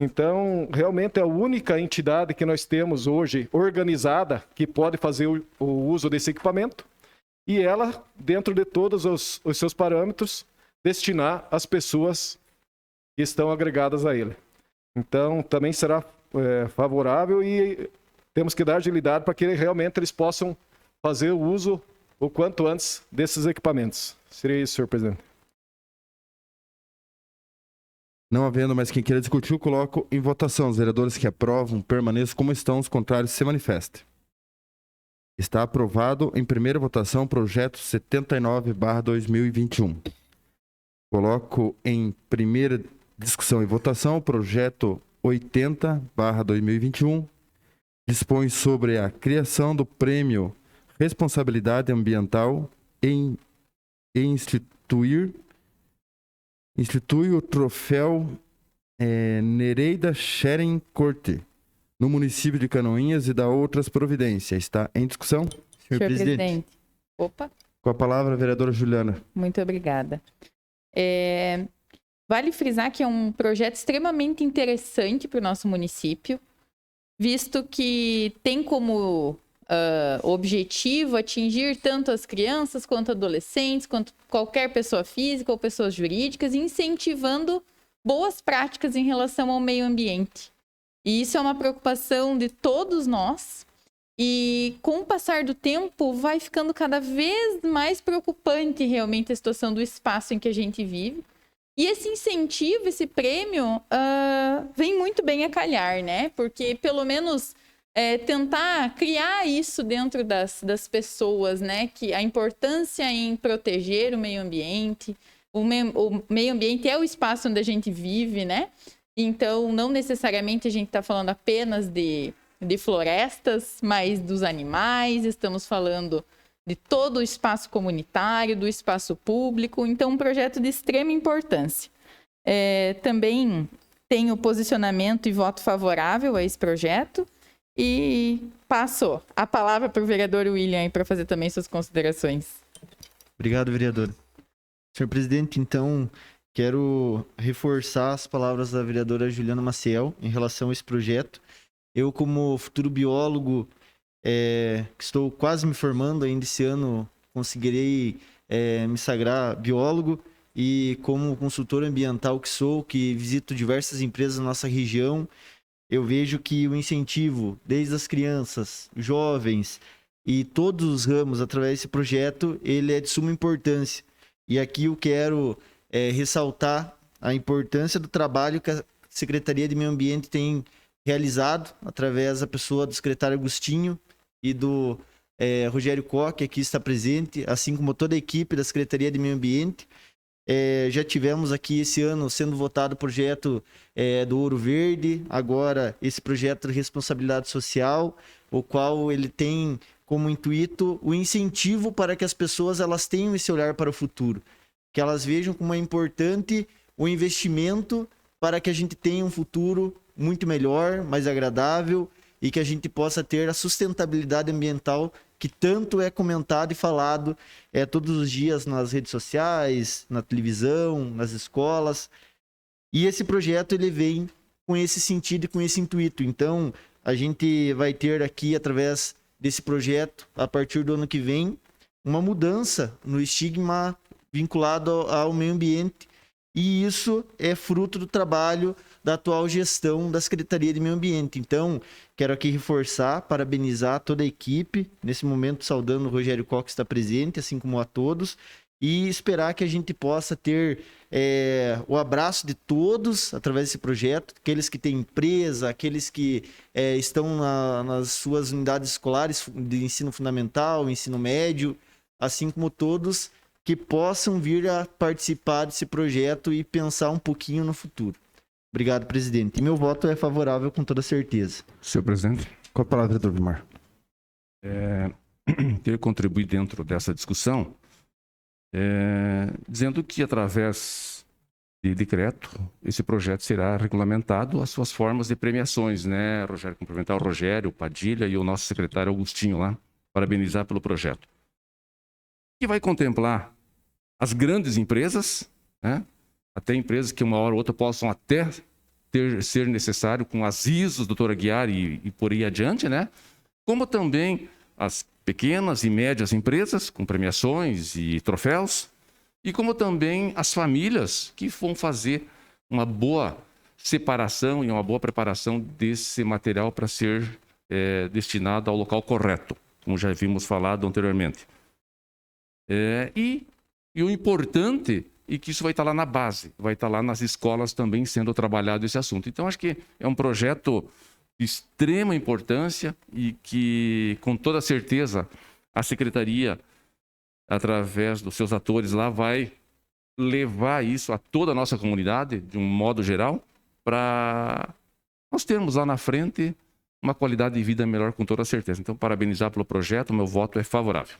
Então, realmente é a única entidade que nós temos hoje organizada que pode fazer o uso desse equipamento, e ela, dentro de todos os seus parâmetros, destinar às pessoas que estão agregadas a ele. Então, também será favorável, e temos que dar agilidade para que realmente eles possam fazer o uso o quanto antes desses equipamentos. Seria isso, senhor presidente. Não havendo mais quem queira discutir, eu coloco em votação. Os vereadores que aprovam permaneçam como estão, os contrários se manifestem. Está aprovado em primeira votação o projeto 79/2021. Coloco em primeira discussão e votação o projeto 80/2021. Dispõe sobre a criação do Prêmio Responsabilidade Ambiental e instituir institui o troféu Nereida Scheren Corte no município de Canoinhas e dá outras providências. Está em discussão? Senhor presidente. Opa, Com a palavra, a vereadora Juliana. muito obrigada. Vale frisar que é um projeto extremamente interessante para o nosso município, visto que tem como objetivo atingir tanto as crianças quanto adolescentes, quanto qualquer pessoa física ou pessoas jurídicas, incentivando boas práticas em relação ao meio ambiente. E isso é uma preocupação de todos nós. E com o passar do tempo, vai ficando cada vez mais preocupante realmente a situação do espaço em que a gente vive. E esse incentivo, esse prêmio, vem muito bem a calhar, né? Porque pelo menos tentar criar isso dentro das pessoas, né? Que a importância em proteger o meio ambiente. O meio ambiente é o espaço onde a gente vive, né? Então, não necessariamente a gente está falando apenas de florestas, mas dos animais, estamos falando de todo o espaço comunitário, do espaço público, então um projeto de extrema importância. Também tenho posicionamento e voto favorável a esse projeto e passo a palavra para o vereador William para fazer também suas considerações. Obrigado, vereador. Senhor presidente, então, quero reforçar as palavras da vereadora Juliana Maciel em relação a esse projeto. Eu, como futuro biólogo, que estou quase me formando ainda esse ano, conseguirei me sagrar biólogo, e como consultor ambiental que sou, que visito diversas empresas na nossa região, eu vejo que o incentivo, desde as crianças, jovens e todos os ramos, através desse projeto, ele é de suma importância. E aqui eu quero ressaltar a importância do trabalho que a Secretaria de Meio Ambiente tem realizado, através da pessoa do secretário Agostinho e do Rogério Koch, que aqui está presente, assim como toda a equipe da Secretaria de Meio Ambiente. Já tivemos aqui esse ano sendo votado o projeto do Ouro Verde, agora esse projeto de responsabilidade social, o qual ele tem como intuito o incentivo para que as pessoas elas tenham esse olhar para o futuro, que elas vejam como é importante o investimento para que a gente tenha um futuro muito melhor, mais agradável e que a gente possa ter a sustentabilidade ambiental que tanto é comentado e falado todos os dias nas redes sociais, na televisão, nas escolas. E esse projeto ele vem com esse sentido e com esse intuito. Então, a gente vai ter aqui, através desse projeto, a partir do ano que vem, uma mudança no estigma vinculado ao meio ambiente. E isso é fruto do trabalho da atual gestão da Secretaria de Meio Ambiente. Então, quero aqui reforçar, parabenizar toda a equipe, nesse momento saudando o Rogério Koch que está presente, assim como a todos, e esperar que a gente possa ter o abraço de todos através desse projeto, aqueles que têm empresa, aqueles que estão nas suas unidades escolares de ensino fundamental, ensino médio, assim como todos que possam vir a participar desse projeto e pensar um pouquinho no futuro. Obrigado, presidente. E meu voto é favorável com toda certeza. Senhor presidente. Com a palavra, vereador Vilmar. Queria contribuir dentro dessa discussão, dizendo que, através de decreto, esse projeto será regulamentado as suas formas de premiações, né, Rogério? Cumprimentar o Rogério, o Padilha e o nosso secretário Agostinho lá, parabenizar pelo projeto. Que vai contemplar as grandes empresas, né? Até empresas que uma hora ou outra possam até ser necessário com as ISOs, doutora Aguiar e por aí adiante, né? Como também as pequenas e médias empresas com premiações e troféus, e como também as famílias que vão fazer uma boa separação e uma boa preparação desse material para ser destinado ao local correto, como já vimos falado anteriormente. E o importante é que isso vai estar lá na base, vai estar lá nas escolas também sendo trabalhado esse assunto. Então, acho que é um projeto de extrema importância e que, com toda certeza, a Secretaria, através dos seus atores lá, vai levar isso a toda a nossa comunidade, de um modo geral, para nós termos lá na frente uma qualidade de vida melhor, com toda certeza. Então, parabenizar pelo projeto, meu voto é favorável.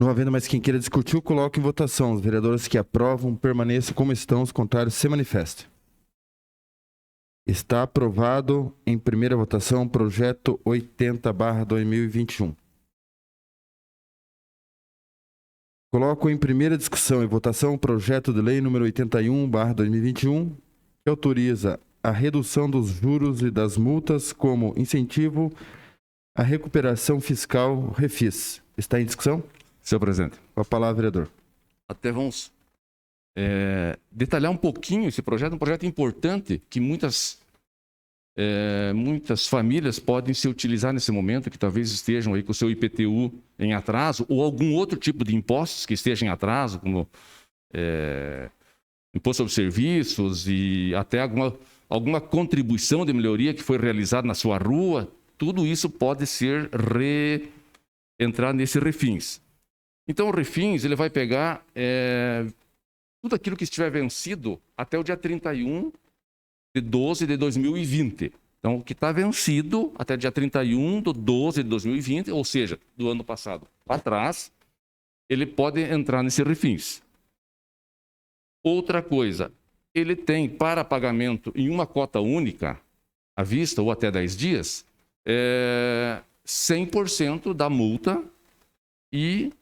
Não havendo mais quem queira discutir, eu coloco em votação. Os vereadores que aprovam permaneçam como estão, os contrários se manifestem. Está aprovado em primeira votação o projeto 80/2021. Coloco em primeira discussão e votação o projeto de lei número 81/2021, que autoriza a redução dos juros e das multas como incentivo à recuperação fiscal Refis. Está em discussão? Senhor presidente. Com a palavra, vereador. Até vamos detalhar um pouquinho esse projeto, um projeto importante que muitas famílias podem se utilizar nesse momento, que talvez estejam aí com o seu IPTU em atraso, ou algum outro tipo de impostos que esteja em atraso, como imposto sobre serviços e até alguma contribuição de melhoria que foi realizada na sua rua. Tudo isso pode ser entrar nesse Refins. Então, o Refins ele vai pegar tudo aquilo que estiver vencido até o dia 31/12/2020. Então, o que está vencido até dia 31/12/2020, ou seja, do ano passado para trás, ele pode entrar nesse Refins. Outra coisa, ele tem para pagamento em uma cota única, à vista ou até 10 dias, 100% da multa e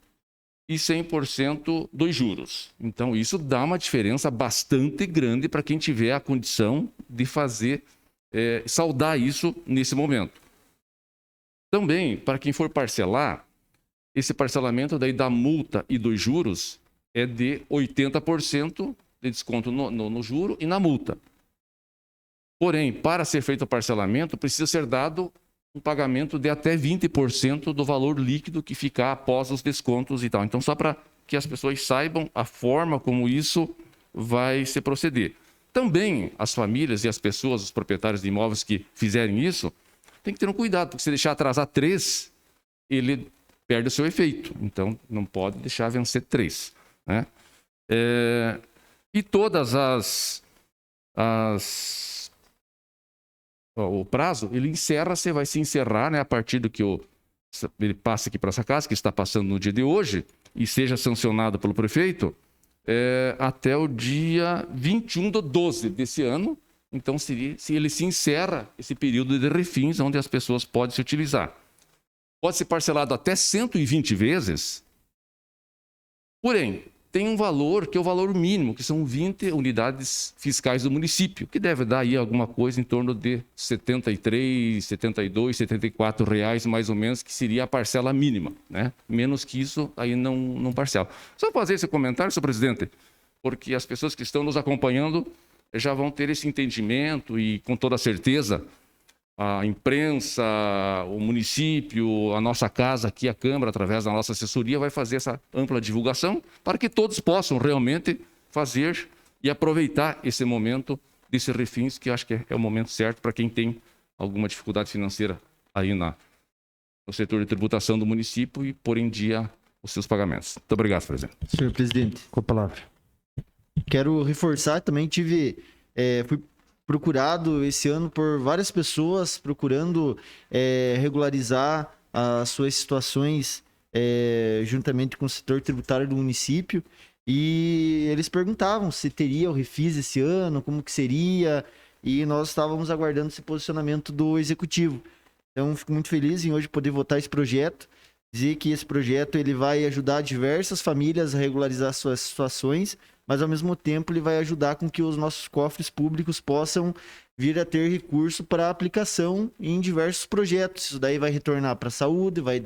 100% dos juros. Então, isso dá uma diferença bastante grande para quem tiver a condição de fazer, saldar isso nesse momento. Também, para quem for parcelar, esse parcelamento daí da multa e dos juros é de 80% de desconto no juro e na multa. Porém, para ser feito o parcelamento, precisa ser dado um pagamento de até 20% do valor líquido que ficar após os descontos e tal. Então, só para que as pessoas saibam a forma como isso vai se proceder. Também as famílias e as pessoas, os proprietários de imóveis que fizerem isso, tem que ter um cuidado, porque se deixar atrasar 3, ele perde o seu efeito. Então, não pode deixar vencer 3. Né? E todas o prazo, ele vai se encerrar, né, a partir do que ele passa aqui para essa casa, que está passando no dia de hoje, e seja sancionado pelo prefeito, até o dia 21/12 desse ano. Então, se ele se encerra esse período de refins, onde as pessoas podem se utilizar. Pode ser parcelado até 120 vezes, porém, tem um valor que é o valor mínimo, que são 20 unidades fiscais do município, que deve dar aí alguma coisa em torno de R$ 73, 72, R$ 74 reais, mais ou menos, que seria a parcela mínima. Né? Menos que isso, aí não parcela. Só fazer esse comentário, senhor presidente, porque as pessoas que estão nos acompanhando já vão ter esse entendimento e, com toda certeza, a imprensa, o município, a nossa casa aqui, a Câmara, através da nossa assessoria, vai fazer essa ampla divulgação para que todos possam realmente fazer e aproveitar esse momento desse Refins, que eu acho que é o momento certo para quem tem alguma dificuldade financeira aí no setor de tributação do município e pôr em dia os seus pagamentos. Muito obrigado, presidente. Senhor presidente. Com a palavra. Quero reforçar, também fui procurado esse ano por várias pessoas procurando regularizar as suas situações juntamente com o setor tributário do município, e eles perguntavam se teria o Refis esse ano, como que seria, e nós estávamos aguardando esse posicionamento do executivo. Então, fico muito feliz em hoje poder votar esse projeto, dizer que esse projeto ele vai ajudar diversas famílias a regularizar suas situações, mas ao mesmo tempo ele vai ajudar com que os nossos cofres públicos possam vir a ter recurso para aplicação em diversos projetos. Isso daí vai retornar para a saúde, vai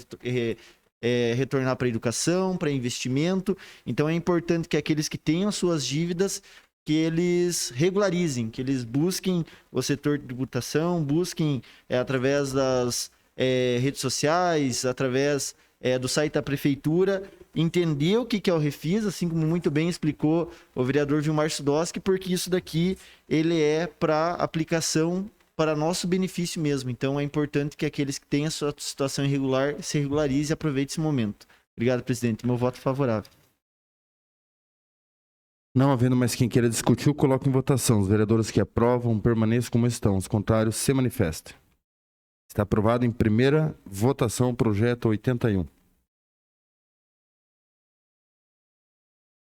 retornar para a educação, para investimento. Então é importante que aqueles que tenham as suas dívidas, que eles regularizem, que eles busquem o setor de tributação, busquem através das redes sociais, através do site da prefeitura, entender o que é o Refis, assim como muito bem explicou o vereador Vilmar Sudoski, porque isso daqui ele é para aplicação para nosso benefício mesmo. Então é importante que aqueles que têm a sua situação irregular se regularizem e aproveitem esse momento. Obrigado, presidente. Meu voto é favorável. Não havendo mais quem queira discutir, eu coloco em votação. Os vereadores que aprovam permaneçam como estão. Os contrários se manifestem. Está aprovado em primeira votação o projeto 81.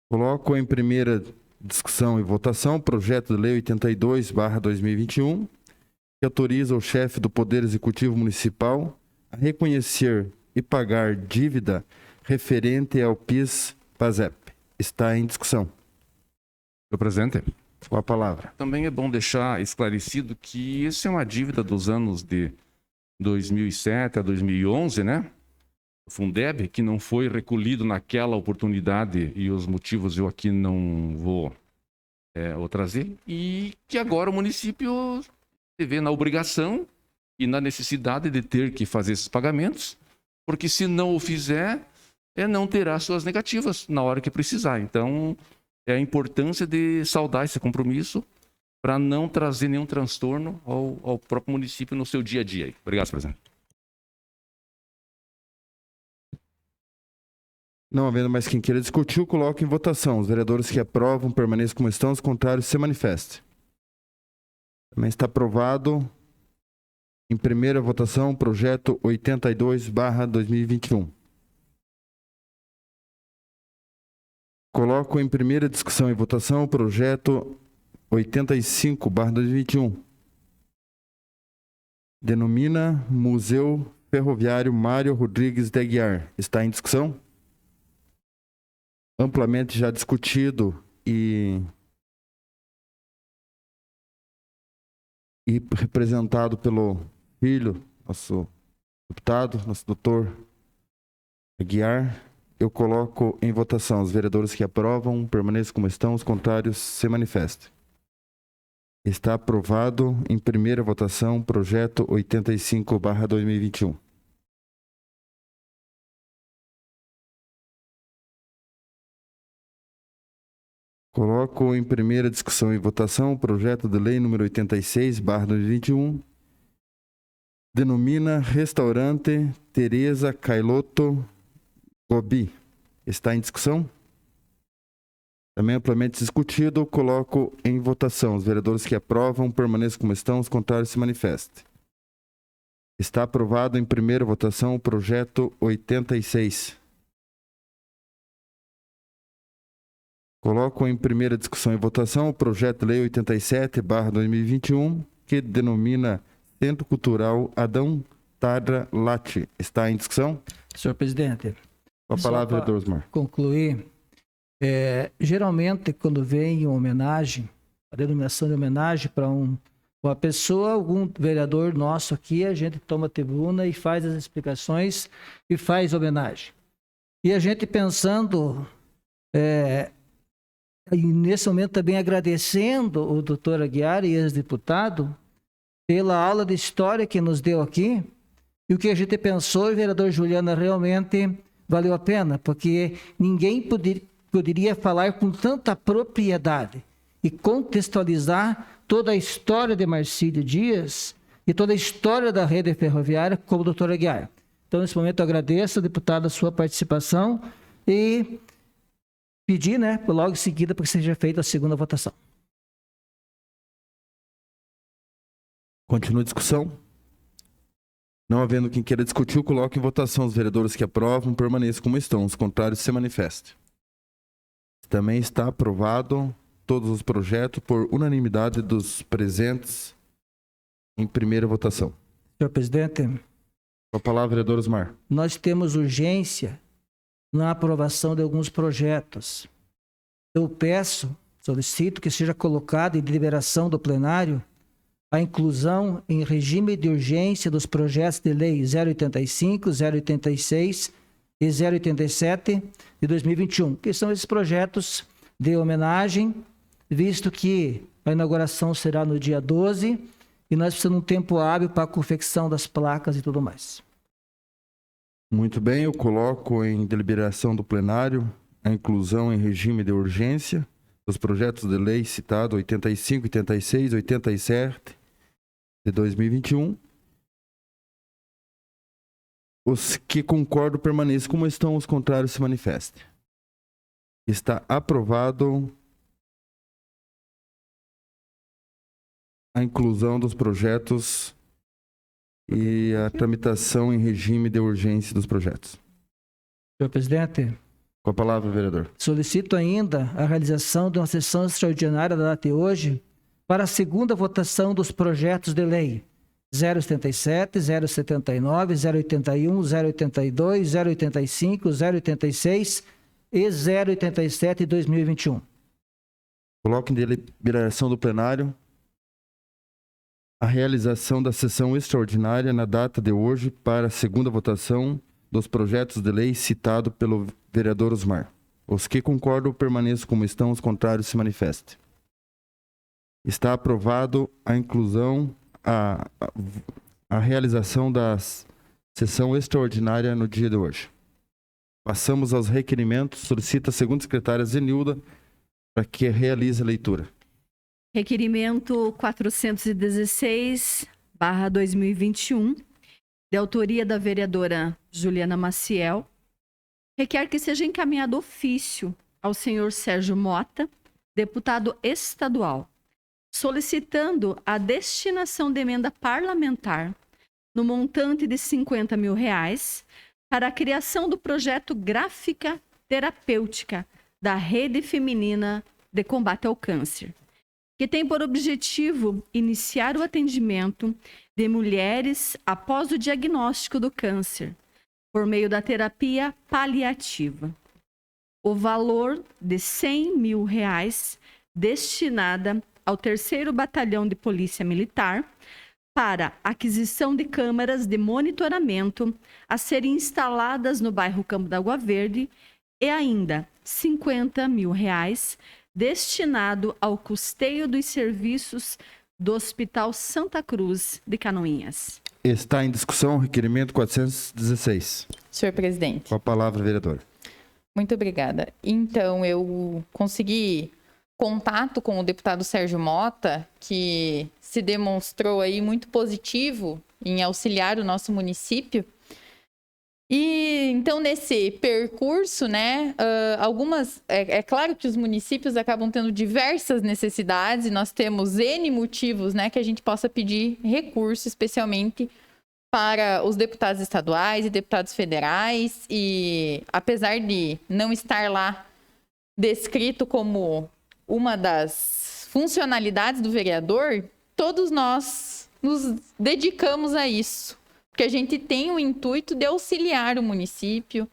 Coloco em primeira discussão e votação o projeto de lei 82/2021, que autoriza o chefe do Poder Executivo Municipal a reconhecer e pagar dívida referente ao PIS/PASEP. Está em discussão. Senhor presidente, Com a palavra. também é bom deixar esclarecido que isso é uma dívida dos anos de 2007 a 2011, né? O Fundeb, que não foi recolhido naquela oportunidade, e os motivos eu aqui não vou trazer, e que agora o município se vê na obrigação e na necessidade de ter que fazer esses pagamentos, porque se não o fizer, não terá suas negativas na hora que precisar. Então, é a importância de saldar esse compromisso para não trazer nenhum transtorno ao próprio município no seu dia a dia. Obrigado, presidente. Não havendo mais quem queira discutir, eu coloco em votação. Os vereadores que aprovam permaneçam como estão, os contrários se manifestem. Também está aprovado em primeira votação o projeto 82/2021. Coloco em primeira discussão e votação o projeto 85/2021. Denomina Museu Ferroviário Mário Rodrigues de Aguiar. Está em discussão? Amplamente já discutido e representado pelo filho, nosso deputado, nosso doutor Aguiar. Eu coloco em votação. Os vereadores que aprovam permaneçam como estão, os contrários se manifestem. Está aprovado em primeira votação o projeto 85/2021. Coloco em primeira discussão e votação o projeto de lei número 86/2021. Denomina Restaurante Teresa Cailoto Gobi. Está em discussão? Também amplamente discutido, coloco em votação. Os vereadores que aprovam permaneçam como estão, os contrários se manifestem. Está aprovado em primeira votação o projeto 86. Coloco em primeira discussão e votação o projeto de lei 87/2021, que denomina Centro Cultural Adão Tadra Lati. Está em discussão? Senhor presidente, Com a palavra, vereador Osmar. concluir. Geralmente, quando vem uma homenagem, a denominação de homenagem para uma pessoa, algum vereador nosso aqui, a gente toma a tribuna e faz as explicações e faz homenagem. E a gente pensando, e nesse momento também agradecendo o doutor Aguiar, ex-deputado, pela aula de história que nos deu aqui, e o que a gente pensou, vereador Juliana, realmente valeu a pena, porque ninguém poderia falar com tanta propriedade e contextualizar toda a história de Marcílio Dias e toda a história da rede ferroviária como o doutor Aguiar. Então, nesse momento, eu agradeço, deputado, a sua participação e pedir, logo em seguida, para que seja feita a segunda votação. Continua a discussão. Não havendo quem queira discutir, eu coloco em votação. Os vereadores que aprovam permaneçam como estão, os contrários se manifestem. Também está aprovado todos os projetos por unanimidade dos presentes em primeira votação. Senhor presidente, Com a palavra, vereador Osmar. nós temos urgência na aprovação de alguns projetos. Eu solicito que seja colocado em deliberação do plenário a inclusão em regime de urgência dos projetos de lei 085, 086 e 087 de 2021, que são esses projetos de homenagem, visto que a inauguração será no dia 12 e nós precisamos de um tempo hábil para a confecção das placas e tudo mais. Muito bem, eu coloco em deliberação do plenário a inclusão em regime de urgência dos projetos de lei citados 85, 86, 87 de 2021. Os que concordam permaneçam como estão, os contrários se manifestem. Está aprovado a inclusão dos projetos e a tramitação em regime de urgência dos projetos. Senhor presidente, Com a palavra, vereador. Solicito ainda a realização de uma sessão extraordinária da data de hoje para a segunda votação dos projetos de lei 077, 079, 081, 082, 085, 086 e 087 de 2021. Coloco em deliberação do plenário a realização da sessão extraordinária na data de hoje para a segunda votação dos projetos de lei citado pelo vereador Osmar. Os que concordam permaneçam como estão, os contrários se manifestem. Está aprovado a inclusão, a realização da sessão extraordinária no dia de hoje. Passamos aos requerimentos. Solicita a segunda secretária Zenilda para que realize a leitura. Requerimento 416/2021, de autoria da vereadora Juliana Maciel, requer que seja encaminhado ofício ao senhor Sérgio Mota, deputado estadual, solicitando a destinação de emenda parlamentar no montante de R$50 mil para a criação do projeto Gráfica Terapêutica da Rede Feminina de Combate ao Câncer, que tem por objetivo iniciar o atendimento de mulheres após o diagnóstico do câncer, por meio da terapia paliativa. O valor de R$100 mil destinada ao 3º Batalhão de Polícia Militar para aquisição de câmeras de monitoramento a serem instaladas no bairro Campo da Água Verde e ainda R$50 mil destinado ao custeio dos serviços do Hospital Santa Cruz de Canoinhas. Está em discussão o requerimento 416. Senhor presidente. Com a palavra, vereador. Muito obrigada. Então, eu consegui contato com o deputado Sérgio Mota, que se demonstrou aí muito positivo em auxiliar o nosso município. E então, nesse percurso, né, é claro que os municípios acabam tendo diversas necessidades e nós temos N motivos, né, que a gente possa pedir recurso, especialmente para os deputados estaduais e deputados federais. E apesar de não estar lá descrito como uma das funcionalidades do vereador, todos nós nos dedicamos a isso, porque a gente tem o intuito de auxiliar o município.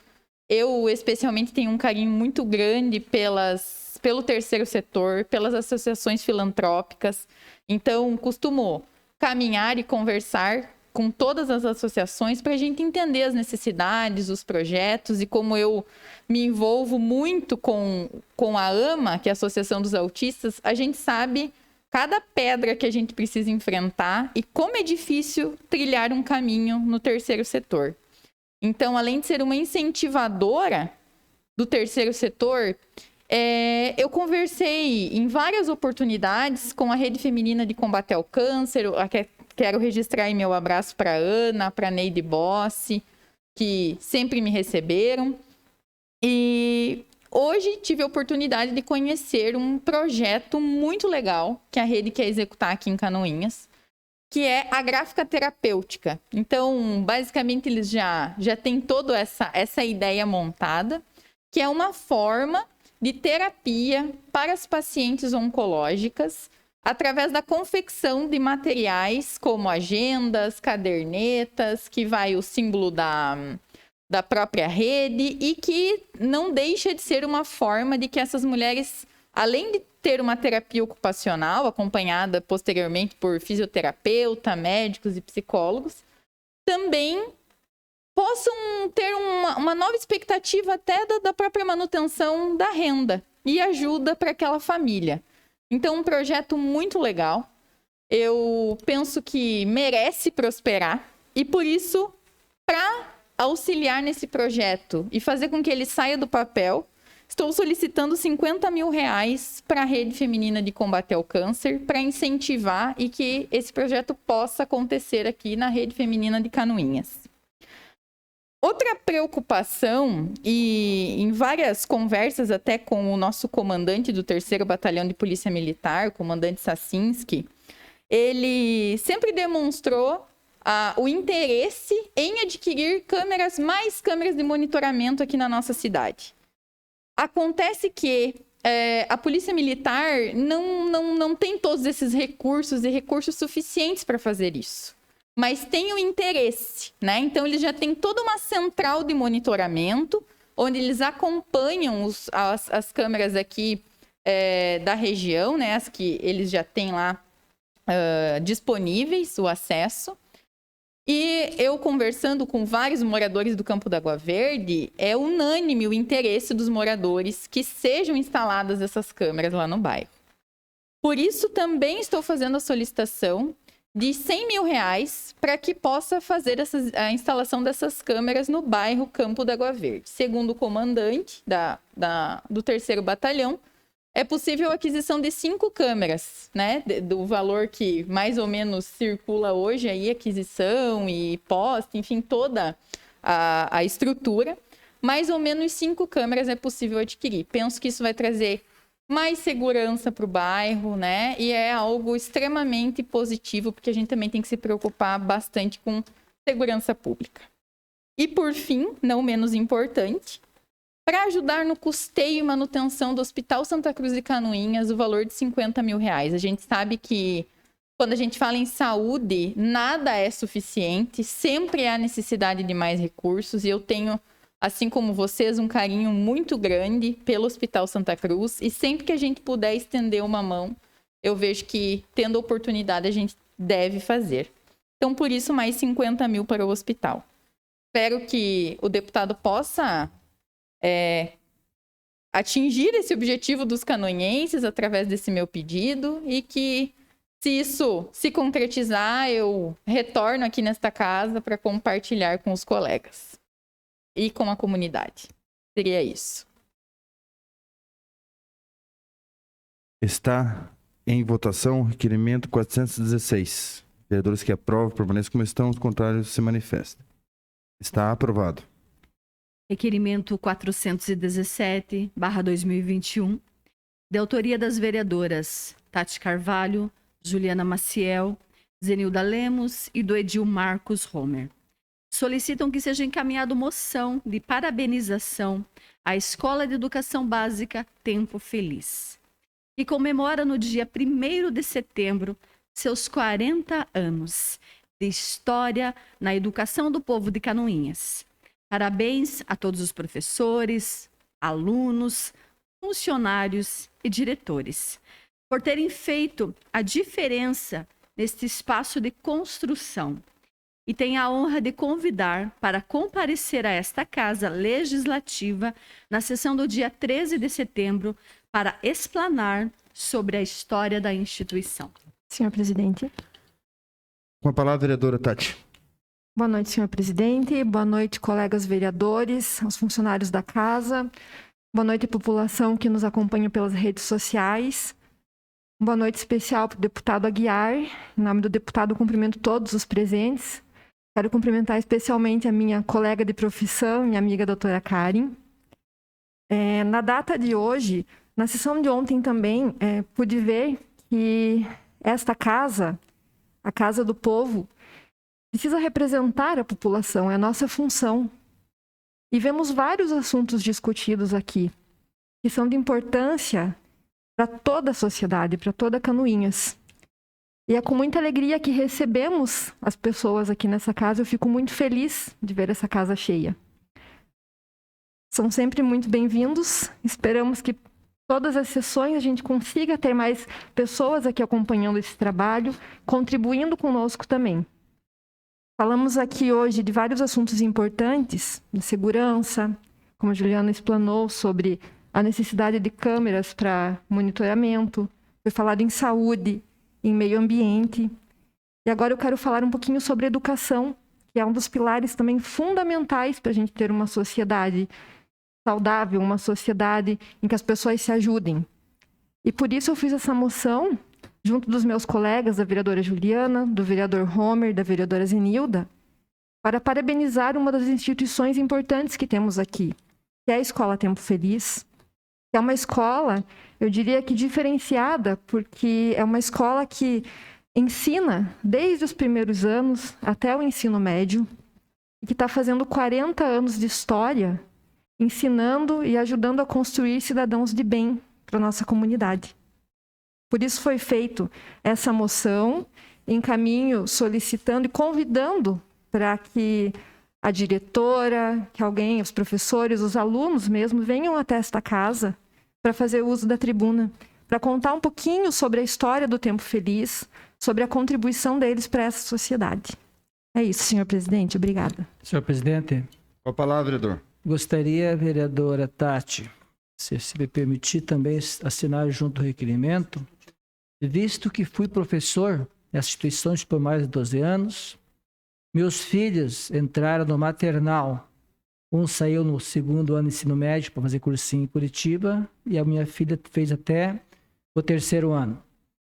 Eu, especialmente, tenho um carinho muito grande pelo terceiro setor, pelas associações filantrópicas. Então, costumo caminhar e conversar com todas as associações para a gente entender as necessidades, os projetos, e como eu me envolvo muito com a AMA, que é a Associação dos Autistas, a gente sabe cada pedra que a gente precisa enfrentar e como é difícil trilhar um caminho no terceiro setor. Então, além de ser uma incentivadora do terceiro setor, eu conversei em várias oportunidades com a Rede Feminina de Combate ao Câncer. Quero registrar aí meu abraço para a Ana, para a Neide Bossi, que sempre me receberam. E hoje tive a oportunidade de conhecer um projeto muito legal que a rede quer executar aqui em Canoinhas, que é a gráfica terapêutica. Então, basicamente, eles já têm toda essa ideia montada, que é uma forma de terapia para as pacientes oncológicas, através da confecção de materiais como agendas, cadernetas, que vai o símbolo da própria rede, e que não deixa de ser uma forma de que essas mulheres, além de ter uma terapia ocupacional, acompanhada posteriormente por fisioterapeuta, médicos e psicólogos, também possam ter uma nova expectativa até da própria manutenção da renda e ajuda para aquela família. Então, um projeto muito legal. Eu penso que merece prosperar e, por isso, para auxiliar nesse projeto e fazer com que ele saia do papel, estou solicitando R$50 mil para a Rede Feminina de Combate ao Câncer, para incentivar e que esse projeto possa acontecer aqui na Rede Feminina de Canoinhas. Outra preocupação, e em várias conversas até com o nosso comandante do 3º Batalhão de Polícia Militar, o comandante Sacinski, ele sempre demonstrou o interesse em adquirir mais câmeras de monitoramento aqui na nossa cidade. Acontece que a Polícia Militar não tem todos esses recursos e recursos suficientes para fazer isso. Mas tem o interesse, né? Então, eles já têm toda uma central de monitoramento, onde eles acompanham as câmeras aqui da região, né? As que eles já têm lá disponíveis, o acesso. E eu conversando com vários moradores do Campo da Água Verde, é unânime o interesse dos moradores que sejam instaladas essas câmeras lá no bairro. Por isso, também estou fazendo a solicitação de R$100 mil para que possa fazer a instalação dessas câmeras no bairro Campo da Água Verde. Segundo o comandante do 3º Batalhão, é possível a aquisição de 5 câmeras, né? Do valor que mais ou menos circula hoje aí, aquisição e poste, enfim, toda a estrutura. Mais ou menos 5 câmeras é possível adquirir. Penso que isso vai trazer mais segurança para o bairro, né? E é algo extremamente positivo, porque a gente também tem que se preocupar bastante com segurança pública. E por fim, não menos importante, para ajudar no custeio e manutenção do Hospital Santa Cruz de Canoinhas, o valor de R$50 mil. A gente sabe que quando a gente fala em saúde, nada é suficiente, sempre há necessidade de mais recursos, e eu tenho, assim como vocês, um carinho muito grande pelo Hospital Santa Cruz, e sempre que a gente puder estender uma mão, eu vejo que, tendo oportunidade, a gente deve fazer. Então, por isso, mais R$50 mil para o hospital. Espero que o deputado possa atingir esse objetivo dos canoinhenses através desse meu pedido, e que, se isso se concretizar, eu retorno aqui nesta casa para compartilhar com os colegas e com a comunidade. Seria isso. Está em votação o requerimento 416. Vereadores que aprovam, permaneçam como estão, os contrários se manifestem. Está aprovado. Requerimento 417/2021, de autoria das vereadoras Tati Carvalho, Juliana Maciel, Zenilda Lemos e do Edil Marcos Homer. Solicitam que seja encaminhada moção de parabenização à Escola de Educação Básica Tempo Feliz, que comemora no dia 1º de setembro seus 40 anos de história na educação do povo de Canoinhas. Parabéns a todos os professores, alunos, funcionários e diretores por terem feito a diferença neste espaço de construção. E tenho a honra de convidar para comparecer a esta Casa Legislativa na sessão do dia 13 de setembro para explanar sobre a história da instituição. Senhor presidente. Com a palavra, vereadora Tati. Boa noite, senhor presidente. Boa noite, colegas vereadores, aos funcionários da casa. Boa noite, população que nos acompanha pelas redes sociais. Boa noite especial para o deputado Aguiar. Em nome do deputado, cumprimento todos os presentes. Quero cumprimentar especialmente a minha colega de profissão, minha amiga doutora Karen. Na data de hoje, na sessão de ontem também, pude ver que esta casa, a Casa do Povo, precisa representar a população, é a nossa função. E vemos vários assuntos discutidos aqui, que são de importância para toda a sociedade, para toda Canoinhas. E é com muita alegria que recebemos as pessoas aqui nessa casa. Eu fico muito feliz de ver essa casa cheia. São sempre muito bem-vindos. Esperamos que todas as sessões a gente consiga ter mais pessoas aqui acompanhando esse trabalho, contribuindo conosco também. Falamos aqui hoje de vários assuntos importantes, de segurança, como a Juliana explanou, sobre a necessidade de câmeras para monitoramento, foi falado em saúde, em meio ambiente. E agora eu quero falar um pouquinho sobre educação, que é um dos pilares também fundamentais para a gente ter uma sociedade saudável, uma sociedade em que as pessoas se ajudem. E por isso eu fiz essa moção, junto dos meus colegas, da vereadora Juliana, do vereador Homer, da vereadora Zenilda, para parabenizar uma das instituições importantes que temos aqui, que é a Escola Tempo Feliz, que é uma escola, eu diria que diferenciada, porque é uma escola que ensina desde os primeiros anos até o ensino médio, e que está fazendo 40 anos de história, ensinando e ajudando a construir cidadãos de bem para a nossa comunidade. Por isso foi feita essa moção, encaminho solicitando e convidando para que a diretora, que alguém, os professores, os alunos mesmo, venham até esta casa para fazer uso da tribuna, para contar um pouquinho sobre a história do Tempo Feliz, sobre a contribuição deles para essa sociedade. É isso, senhor presidente. Obrigada. Senhor presidente, Com a palavra, vereador. gostaria, vereadora Tati, se me permitir também assinar junto o requerimento, visto que fui professor nessa instituição por mais de 12 anos, meus filhos entraram no maternal. Um saiu no 2º ano de ensino médio para fazer cursinho em Curitiba e a minha filha fez até o 3º ano.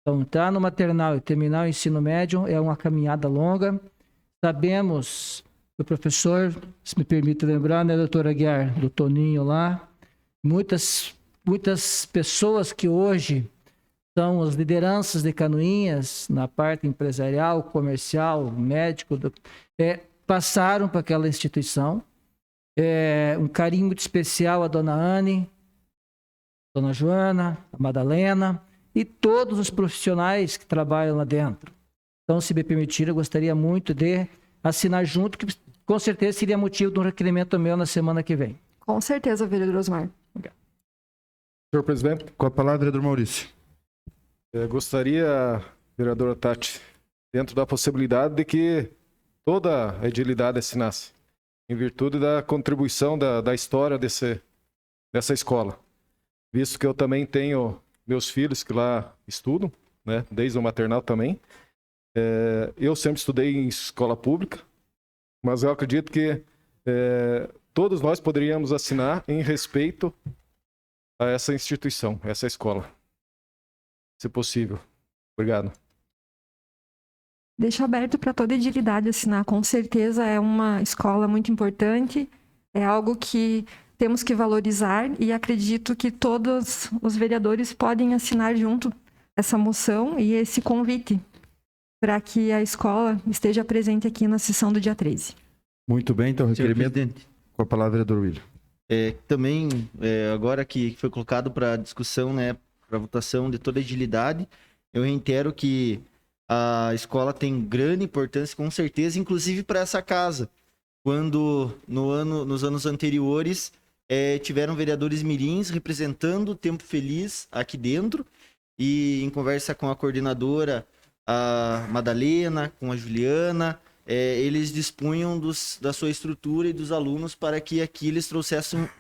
Então, entrar no maternal e terminar o ensino médio é uma caminhada longa. Sabemos que o professor, se me permite lembrar, né, doutora Aguiar, do Toninho lá, muitas pessoas que hoje são as lideranças de Canoinhas, na parte empresarial, comercial, médico, passaram para aquela instituição. Um carinho muito especial à dona Anne, dona Joana, a Madalena e todos os profissionais que trabalham lá dentro. Então, se me permitir, eu gostaria muito de assinar junto, que com certeza seria motivo de um requerimento meu na semana que vem. Com certeza, vereador Osmar. Senhor presidente, Com a palavra, vereador Maurício. gostaria, vereadora Tati, dentro da possibilidade de que toda a edilidade assinasse, em virtude da contribuição da história dessa escola. Visto que eu também tenho meus filhos que lá estudam, né, desde o maternal também. Eu sempre estudei em escola pública, mas eu acredito que todos nós poderíamos assinar em respeito a essa instituição, essa escola, se possível. Obrigado. Deixo aberto para toda edilidade assinar. Com certeza é uma escola muito importante, é algo que temos que valorizar e acredito que todos os vereadores podem assinar junto essa moção e esse convite para que a escola esteja presente aqui na sessão do dia 13. Muito bem, então, Senhor requerimento. presidente, Com a palavra, vereador William. também, agora que foi colocado para discussão, né, para votação de toda a agilidade, eu reitero que a escola tem grande importância, com certeza, inclusive para essa casa. Quando, nos anos anteriores, tiveram vereadores mirins representando o Tempo Feliz aqui dentro, e em conversa com a coordenadora, a Madalena, com a Juliana, eles dispunham da sua estrutura e dos alunos para que aqui eles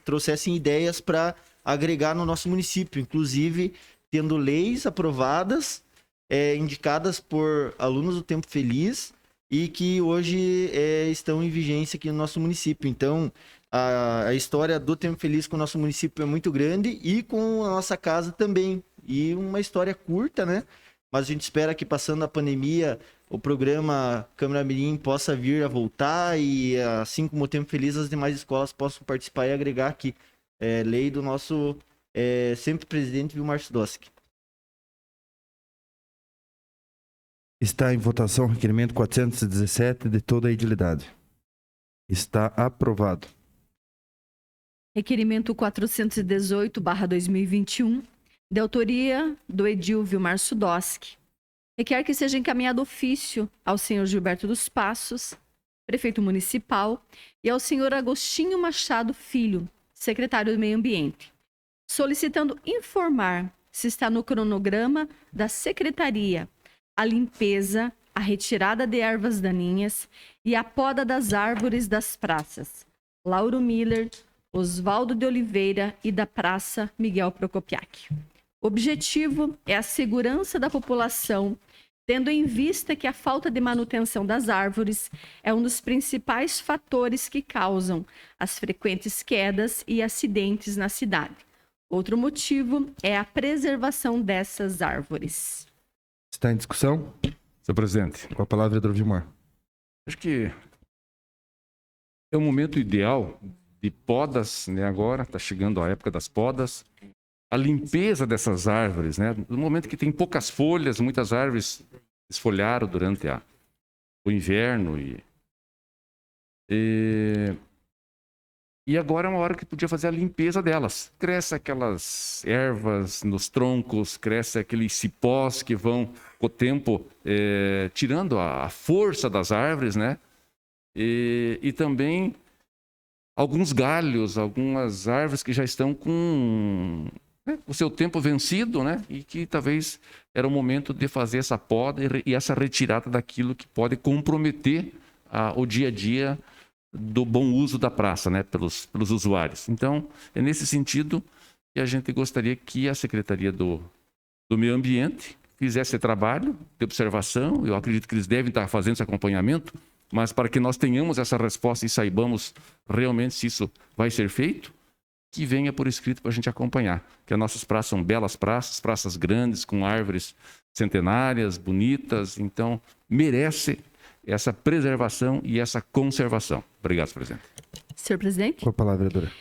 trouxessem ideias para agregar no nosso município, inclusive tendo leis aprovadas, indicadas por alunos do Tempo Feliz e que hoje estão em vigência aqui no nosso município. Então, a história do Tempo Feliz com o nosso município é muito grande e com a nossa casa também. E uma história curta, né? Mas a gente espera que, passando a pandemia, o programa Câmara Mirim possa vir a voltar e, assim como o Tempo Feliz, as demais escolas possam participar e agregar aqui. Lei do nosso sempre presidente Vilmar Sidowski. Está em votação o requerimento 417 de toda a edilidade. Está aprovado. Requerimento 418/2021, de autoria do edil Vilmar Sidowski. Requer que seja encaminhado ofício ao senhor Gilberto dos Passos, prefeito municipal, e ao senhor Agostinho Machado Filho, secretário do Meio Ambiente, solicitando informar se está no cronograma da secretaria a limpeza, a retirada de ervas daninhas e a poda das árvores das praças Lauro Miller, Oswaldo de Oliveira e da Praça Miguel Procopiac. O objetivo é a segurança da população, tendo em vista que a falta de manutenção das árvores é um dos principais fatores que causam as frequentes quedas e acidentes na cidade. Outro motivo é a preservação dessas árvores. Está em discussão? Senhor presidente, Com a palavra, vereador Vilmar. acho que é o momento ideal de podas, né? Agora está chegando a época das podas. A limpeza dessas árvores, né? No momento que tem poucas folhas, muitas árvores esfolharam durante o inverno e E agora é uma hora que podia fazer a limpeza delas. Cresce aquelas ervas nos troncos, cresce aqueles cipós que vão, com o tempo, tirando a força das árvores, né? E também alguns galhos, algumas árvores que já estão com o seu tempo vencido, né? E que talvez era o momento de fazer essa poda e essa retirada daquilo que pode comprometer o dia a dia do bom uso da praça, né, pelos usuários. Então, é nesse sentido que a gente gostaria que a Secretaria do Meio Ambiente fizesse esse trabalho de observação. Eu acredito que eles devem estar fazendo esse acompanhamento, mas para que nós tenhamos essa resposta e saibamos realmente se isso vai ser feito, que venha por escrito para a gente acompanhar. Que as nossas praças são belas praças, praças grandes, com árvores centenárias, bonitas, então merece essa preservação e essa conservação. Obrigado, presidente. Senhor presidente? Com a palavra, vereadora.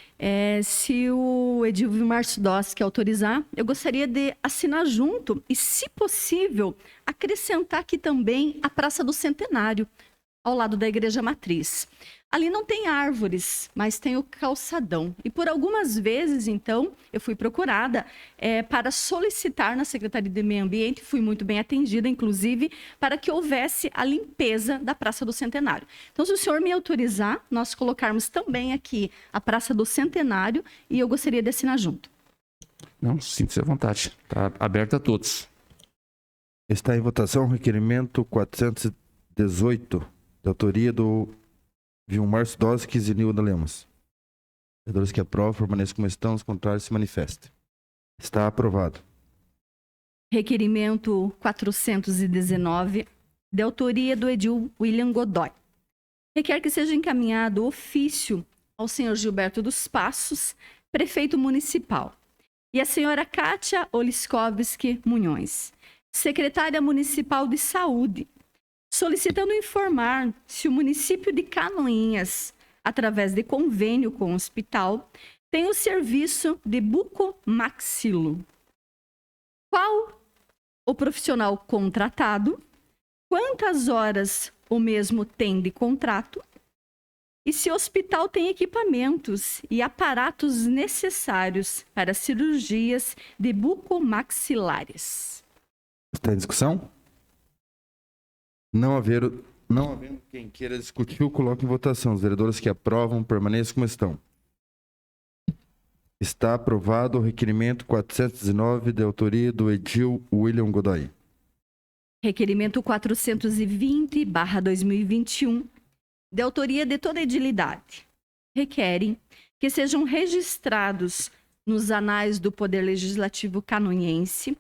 Se o Edil Vilmar Sudoski autorizar, eu gostaria de assinar junto e, se possível, acrescentar aqui também a Praça do Centenário, ao lado da Igreja Matriz. Ali não tem árvores, mas tem o calçadão. E por algumas vezes, então, eu fui procurada para solicitar na Secretaria de Meio Ambiente, fui muito bem atendida, inclusive, para que houvesse a limpeza da Praça do Centenário. Então, se o senhor me autorizar, nós colocarmos também aqui a Praça do Centenário e eu gostaria de assinar junto. Não, sinta-se à vontade. Está aberto a todos. Está em votação o requerimento 418, de autoria do Vilmar Sudoski e Nilda Lemos. Vereadores que aprovam, permaneçam como estão, os contrários se manifestem. Está aprovado. Requerimento 419, de autoria do Edil William Godoy. Requer que seja encaminhado ofício ao senhor Gilberto dos Passos, prefeito municipal, e a senhora Kátia Oliskovski Munhões, secretária municipal de saúde, solicitando informar se o município de Canoinhas, através de convênio com o hospital, tem o serviço de bucomaxilo. Qual o profissional contratado, quantas horas o mesmo tem de contrato e se o hospital tem equipamentos e aparatos necessários para cirurgias de bucomaxilares. Está em discussão? Não havendo quem queira discutir, eu coloco em votação. Os vereadores que aprovam, permaneçam como estão. Está aprovado o requerimento 419, de autoria do Edil William Godoy. Requerimento 420/2021, de autoria de toda a edilidade. Requerem que sejam registrados nos anais do Poder Legislativo canoinhense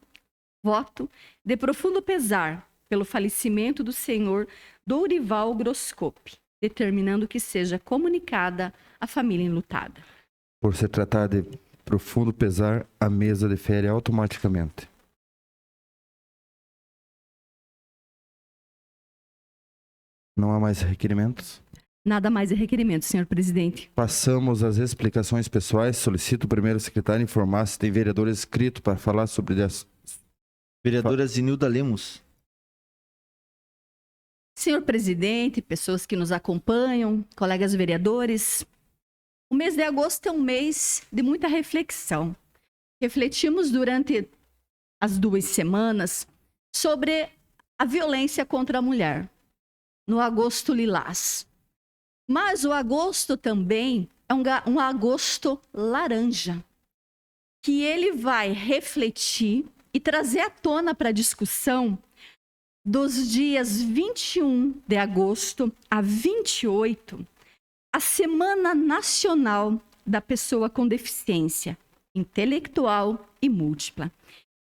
voto de profundo pesar pelo falecimento do senhor Dourival Groscope, determinando que seja comunicada à família enlutada. Por se tratar de profundo pesar, a mesa defere automaticamente. Não há mais requerimentos? Nada mais é requerimento, senhor presidente. Passamos às explicações pessoais. Solicito o primeiro secretário informar se tem vereador inscrito para falar sobre isso. Vereadora Zinilda Lemos. Senhor presidente, pessoas que nos acompanham, colegas vereadores, o mês de agosto é um mês de muita reflexão. Refletimos durante as 2 semanas sobre a violência contra a mulher, no agosto lilás. Mas o agosto também é um agosto laranja, que ele vai refletir e trazer à tona para a discussão dos dias 21 de agosto a 28, a Semana Nacional da Pessoa com Deficiência Intelectual e Múltipla.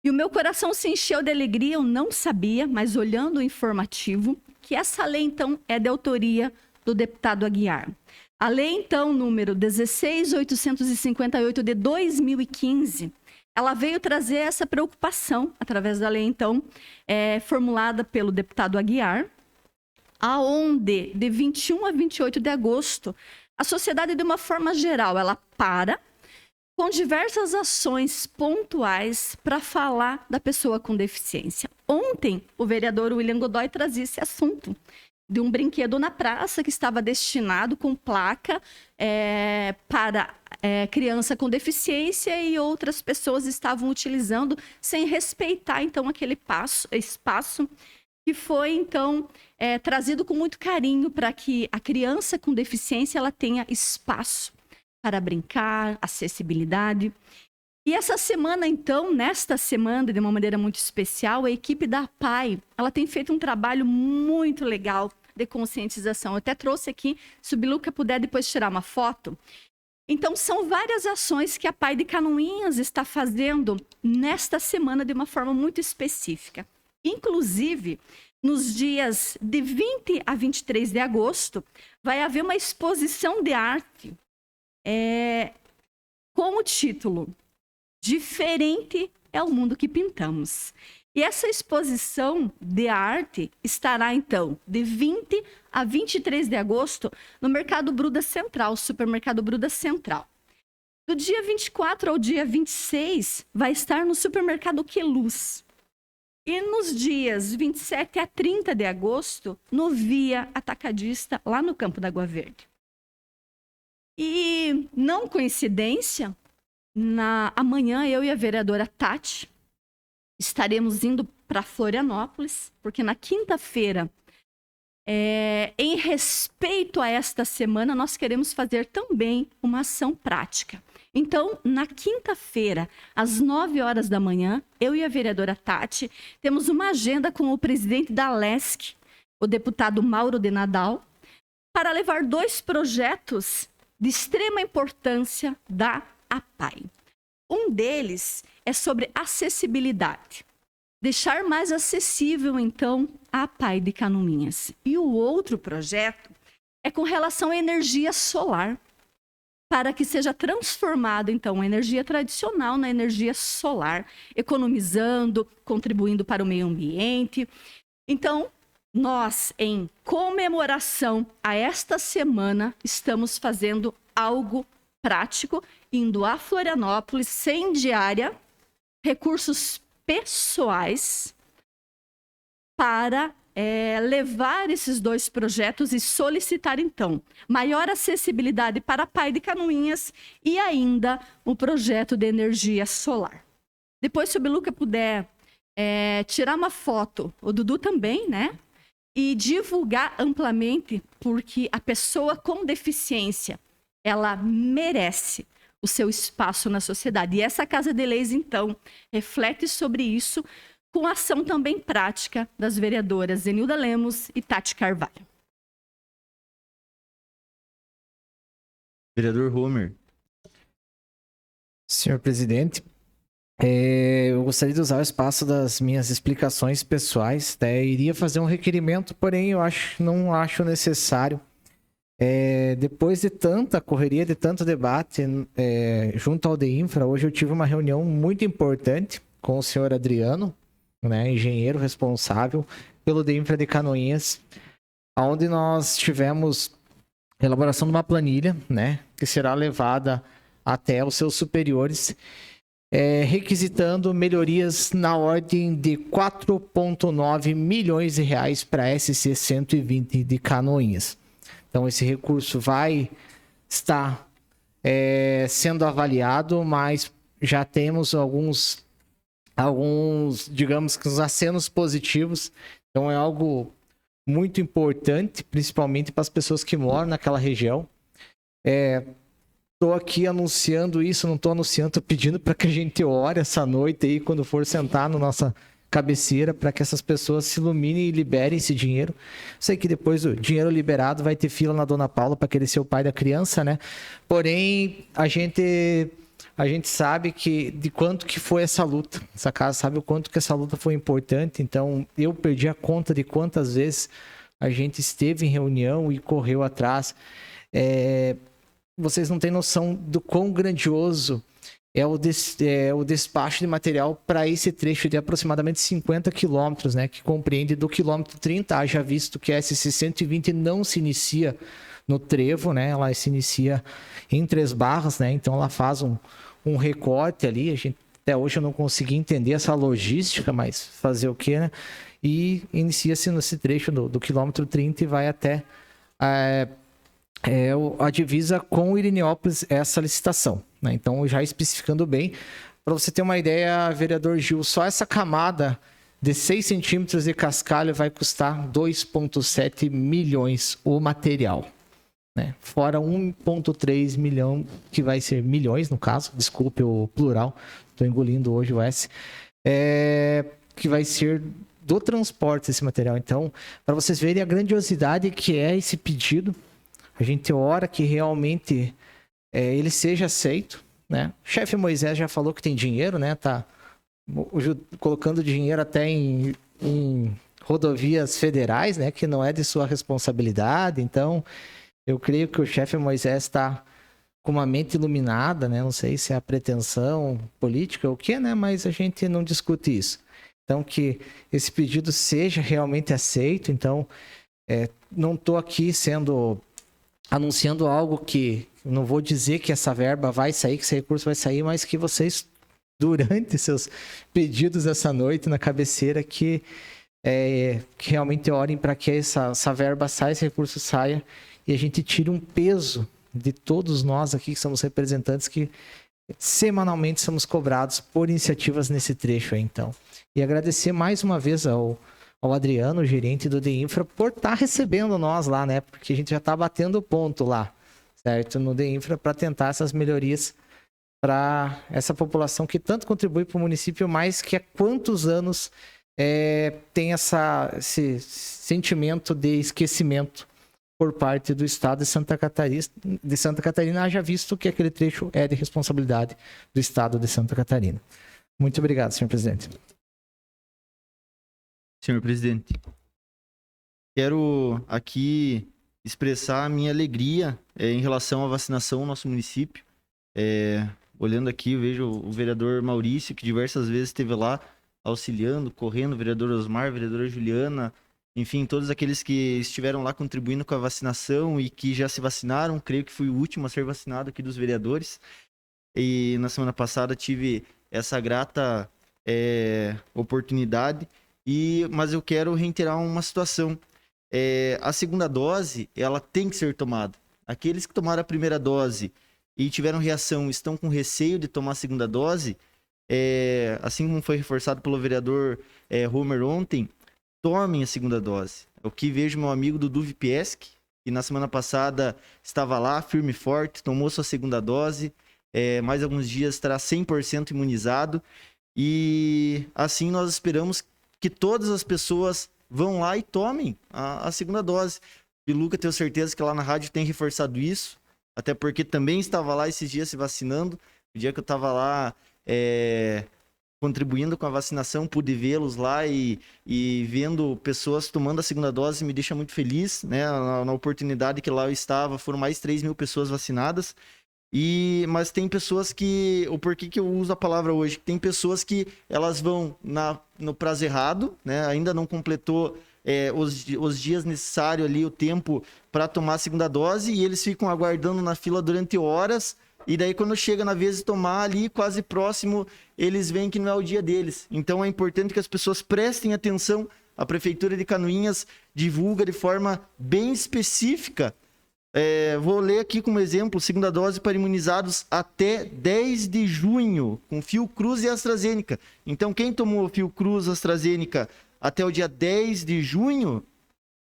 E o meu coração se encheu de alegria, eu não sabia, mas olhando o informativo, que essa lei, então, é de autoria do deputado Aguiar. A lei, então, número 16.858 de 2015, ela veio trazer essa preocupação, através da lei, então, formulada pelo deputado Aguiar, aonde, de 21 a 28 de agosto, a sociedade, de uma forma geral, ela para com diversas ações pontuais para falar da pessoa com deficiência. Ontem, o vereador William Godoy trazia esse assunto. de um brinquedo na praça que estava destinado com placa para criança com deficiência, e outras pessoas estavam utilizando sem respeitar, então, aquele espaço que foi, então, trazido com muito carinho para que a criança com deficiência ela tenha espaço para brincar, acessibilidade. E essa semana, então, nesta semana, de uma maneira muito especial, a equipe da APAI, ela tem feito um trabalho muito legal de conscientização. Eu até trouxe aqui, se o Biluca puder depois tirar uma foto. Então, são várias ações que a APAI de Canoinhas está fazendo nesta semana de uma forma muito específica. Inclusive, nos dias de 20 a 23 de agosto, vai haver uma exposição de arte com o título Diferente é o Mundo que Pintamos. E essa exposição de arte estará, então, de 20 a 23 de agosto no Mercado Bruda Central, Supermercado Bruda Central. Do dia 24 ao dia 26, vai estar no Supermercado Queluz. E nos dias 27 a 30 de agosto, no Via Atacadista, lá no Campo da Água Verde. E, não coincidência, amanhã eu e a vereadora Tati estaremos indo para Florianópolis, porque na quinta-feira, em respeito a esta semana, nós queremos fazer também uma ação prática. Então, na quinta-feira, às 9 horas da manhã, eu e a vereadora Tati temos uma agenda com o presidente da LESC, o deputado Mauro de Nadal, para levar 2 projetos de extrema importância da APAI. Um deles é sobre acessibilidade. Deixar mais acessível, então, a APAI de Canoinhas. E o outro projeto é com relação à energia solar, para que seja transformada, então, a energia tradicional na energia solar, economizando, contribuindo para o meio ambiente. Então, nós, em comemoração a esta semana, estamos fazendo algo prático, indo a Florianópolis, sem diária, recursos pessoais, para levar esses 2 projetos e solicitar, então, maior acessibilidade para a APAI de Canoinhas e ainda um projeto de energia solar. Depois, se o Biluca puder tirar uma foto, o Dudu também, né? E divulgar amplamente, porque a pessoa com deficiência, ela merece o seu espaço na sociedade. E essa Casa de Leis, então, reflete sobre isso, com ação também prática das vereadoras Zenilda Lemos e Tati Carvalho. Vereador Homer. Senhor presidente, eu gostaria de usar o espaço das minhas explicações pessoais. Iria fazer um requerimento, porém eu não acho necessário. Depois de tanta correria, de tanto debate junto ao DEINFRA, hoje eu tive uma reunião muito importante com o senhor Adriano, né, engenheiro responsável pelo DEINFRA de Canoinhas, onde nós tivemos elaboração de uma planilha, né, que será levada até os seus superiores, requisitando melhorias na ordem de 4,9 milhões de reais para a SC 120 de Canoinhas. Então, esse recurso vai estar sendo avaliado, mas já temos alguns, digamos que, os acenos positivos. Então, é algo muito importante, principalmente para as pessoas que moram naquela região. Estou aqui anunciando isso, não estou anunciando, estou pedindo para que a gente ore essa noite aí, quando for sentar na nossa cabeceira, para que essas pessoas se iluminem e liberem esse dinheiro. Sei que depois do dinheiro liberado vai ter fila na Dona Paula para querer ser o pai da criança, né? Porém, a gente sabe de quanto que foi essa luta. Essa casa sabe o quanto que essa luta foi importante. Então, eu perdi a conta de quantas vezes a gente esteve em reunião e correu atrás. Vocês não têm noção do quão grandioso é o despacho de material para esse trecho de aproximadamente 50 quilômetros, né, que compreende do quilômetro 30, haja visto que a SC 120 não se inicia no trevo, né, ela se inicia em 3 barras, né, então ela faz um recorte ali, a gente Até hoje eu não consegui entender essa logística, mas fazer o quê, né? E inicia-se nesse trecho do quilômetro 30 e vai até a divisa com Irineuópolis, essa licitação, né? Então, já especificando bem, para você ter uma ideia, vereador Gil, só essa camada de 6 centímetros de cascalho vai custar 2,7 milhões o material, né? Fora 1,3 milhão, que vai ser milhões no caso, desculpe o plural, estou engolindo hoje o S, que vai ser do transporte desse material. Então, para vocês verem a grandiosidade que é esse pedido, a gente ora que realmente ele seja aceito, né? O chefe Moisés já falou que tem dinheiro, né? Tá colocando dinheiro até em rodovias federais, né? Que não é de sua responsabilidade. Então, eu creio que o chefe Moisés está com uma mente iluminada, né? Não sei se é a pretensão política ou o que, né? Mas a gente não discute isso. Então, que esse pedido seja realmente aceito. Então, não estou aqui anunciando algo que não vou dizer que essa verba vai sair, que esse recurso vai sair, mas que vocês, durante seus pedidos essa noite na cabeceira, que realmente orem para que essa verba saia, esse recurso saia, e a gente tire um peso de todos nós aqui que somos representantes, que semanalmente somos cobrados por iniciativas nesse trecho aí, então. E agradecer mais uma vez ao Adriano, o gerente do DEINFRA, por estar recebendo nós lá, né? Porque a gente já está batendo ponto lá, certo? No DEINFRA, para tentar essas melhorias para essa população que tanto contribui para o município, mas que há quantos anos tem esse sentimento de esquecimento por parte do Estado de Santa Catarina, haja visto que aquele trecho é de responsabilidade do Estado de Santa Catarina. Muito obrigado, senhor presidente. Senhor presidente, quero aqui expressar a minha alegria em relação à vacinação no nosso município. Olhando aqui, eu vejo o vereador Maurício, que diversas vezes esteve lá auxiliando, correndo, o vereador Osmar, a vereadora Juliana, enfim, todos aqueles que estiveram lá contribuindo com a vacinação e que já se vacinaram. Creio que fui o último a ser vacinado aqui dos vereadores. E na semana passada tive essa grata oportunidade. Mas eu quero reiterar uma situação. A segunda dose, ela tem que ser tomada. Aqueles que tomaram a primeira dose e tiveram reação, estão com receio de tomar a segunda dose, assim como foi reforçado pelo vereador Homer ontem, tomem a segunda dose. O que vejo meu amigo Dudu Vipieski, que na semana passada estava lá, firme e forte, tomou sua segunda dose, mais alguns dias estará 100% imunizado, e assim nós esperamos que todas as pessoas vão lá e tomem a segunda dose. E Luca, tenho certeza que lá na rádio tem reforçado isso, até porque também estava lá esses dias se vacinando. O dia que eu estava lá contribuindo com a vacinação, pude vê-los lá e vendo pessoas tomando a segunda dose me deixa muito feliz, né? Na oportunidade que lá eu estava, foram mais 3 mil pessoas vacinadas. Mas tem pessoas que... O porquê que eu uso a palavra hoje? Tem pessoas que elas vão no prazo errado, né? Ainda não completou os dias necessários ali, o tempo para tomar a segunda dose, e eles ficam aguardando na fila durante horas, e daí quando chega na vez de tomar ali, quase próximo, eles veem que não é o dia deles. Então é importante que as pessoas prestem atenção. A Prefeitura de Canoinhas divulga de forma bem específica. Vou ler aqui como exemplo: segunda dose para imunizados até 10 de junho, com Fiocruz e AstraZeneca. Então, quem tomou Fiocruz e AstraZeneca até o dia 10 de junho,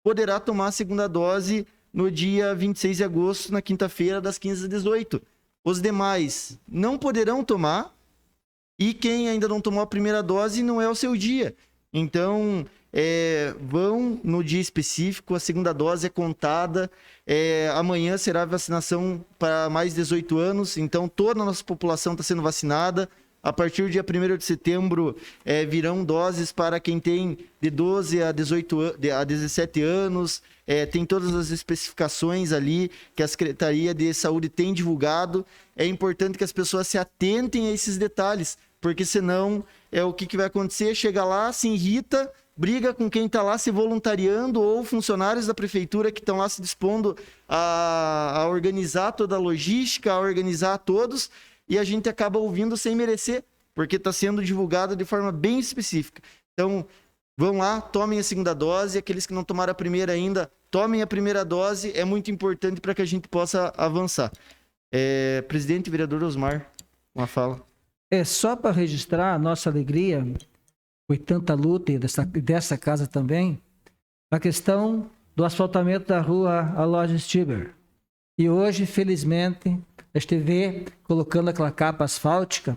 poderá tomar a segunda dose no dia 26 de agosto, na quinta-feira, das 15 às 18. Os demais não poderão tomar, e quem ainda não tomou a primeira dose, não é o seu dia. Então, vão no dia específico, a segunda dose é contada. Amanhã será a vacinação para mais de 18 anos, então toda a nossa população está sendo vacinada. A partir do dia 1º de setembro, virão doses para quem tem de 12 a 17 anos. Tem todas as especificações ali que a Secretaria de Saúde tem divulgado. É importante que as pessoas se atentem a esses detalhes, porque senão o que vai acontecer? Chega lá, se irrita, briga com quem está lá se voluntariando, ou funcionários da prefeitura que estão lá se dispondo a organizar toda a logística, a organizar todos, e a gente acaba ouvindo sem merecer, porque está sendo divulgado de forma bem específica. Então, vão lá, tomem a segunda dose. Aqueles que não tomaram a primeira ainda, tomem a primeira dose. É muito importante para que a gente possa avançar. Presidente, vereador Osmar, uma fala. É só para registrar a nossa alegria, foi tanta luta e dessa casa também, a questão do asfaltamento da rua Aloysio Stiber. E hoje, felizmente, a gente vê colocando aquela capa asfáltica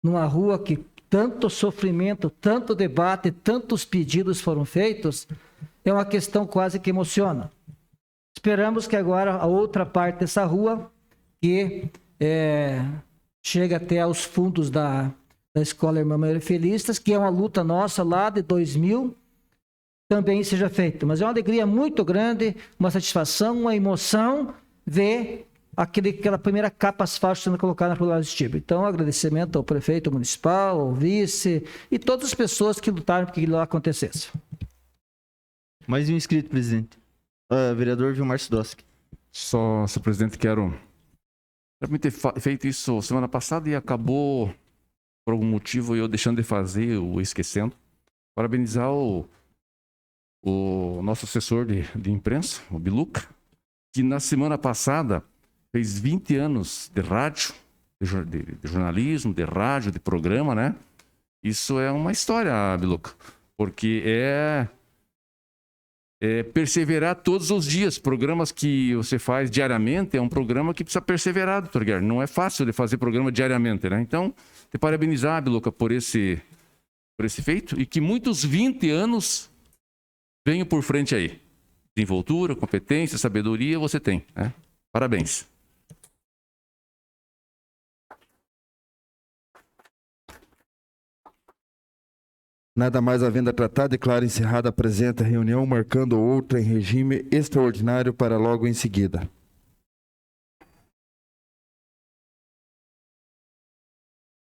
numa rua que tanto sofrimento, tanto debate, tantos pedidos foram feitos, é uma questão quase que emociona. Esperamos que agora a outra parte dessa rua, que chega até aos fundos da Escola Irmã Maria Felistas, que é uma luta nossa lá de 2000, também seja feito. Mas é uma alegria muito grande, uma satisfação, uma emoção ver aquela primeira capa asfáltica sendo colocada na Rua Stiber. Então, agradecimento ao prefeito municipal, ao vice e todas as pessoas que lutaram para que aquilo lá acontecesse. Mais um inscrito, presidente. Vereador Vilmar Sidowski. Só, senhor presidente, quero ter feito isso semana passada e acabou, por algum motivo, eu deixando de fazer ou esquecendo. Parabenizar o nosso assessor de imprensa, o Biluca, que na semana passada fez 20 anos de rádio, de jornalismo, de rádio, de programa, né? Isso é uma história, Biluca, porque é perseverar todos os dias. Programas que você faz diariamente é um programa que precisa perseverar, doutor Guilherme. Não é fácil de fazer programa diariamente, né? Então, te parabenizar, Biluca, por esse feito e que muitos 20 anos venham por frente aí. Desenvoltura, competência, sabedoria, você tem, né? Parabéns. Nada mais havendo a tratar, declaro encerrada a presente reunião, marcando outra em regime extraordinário para logo em seguida.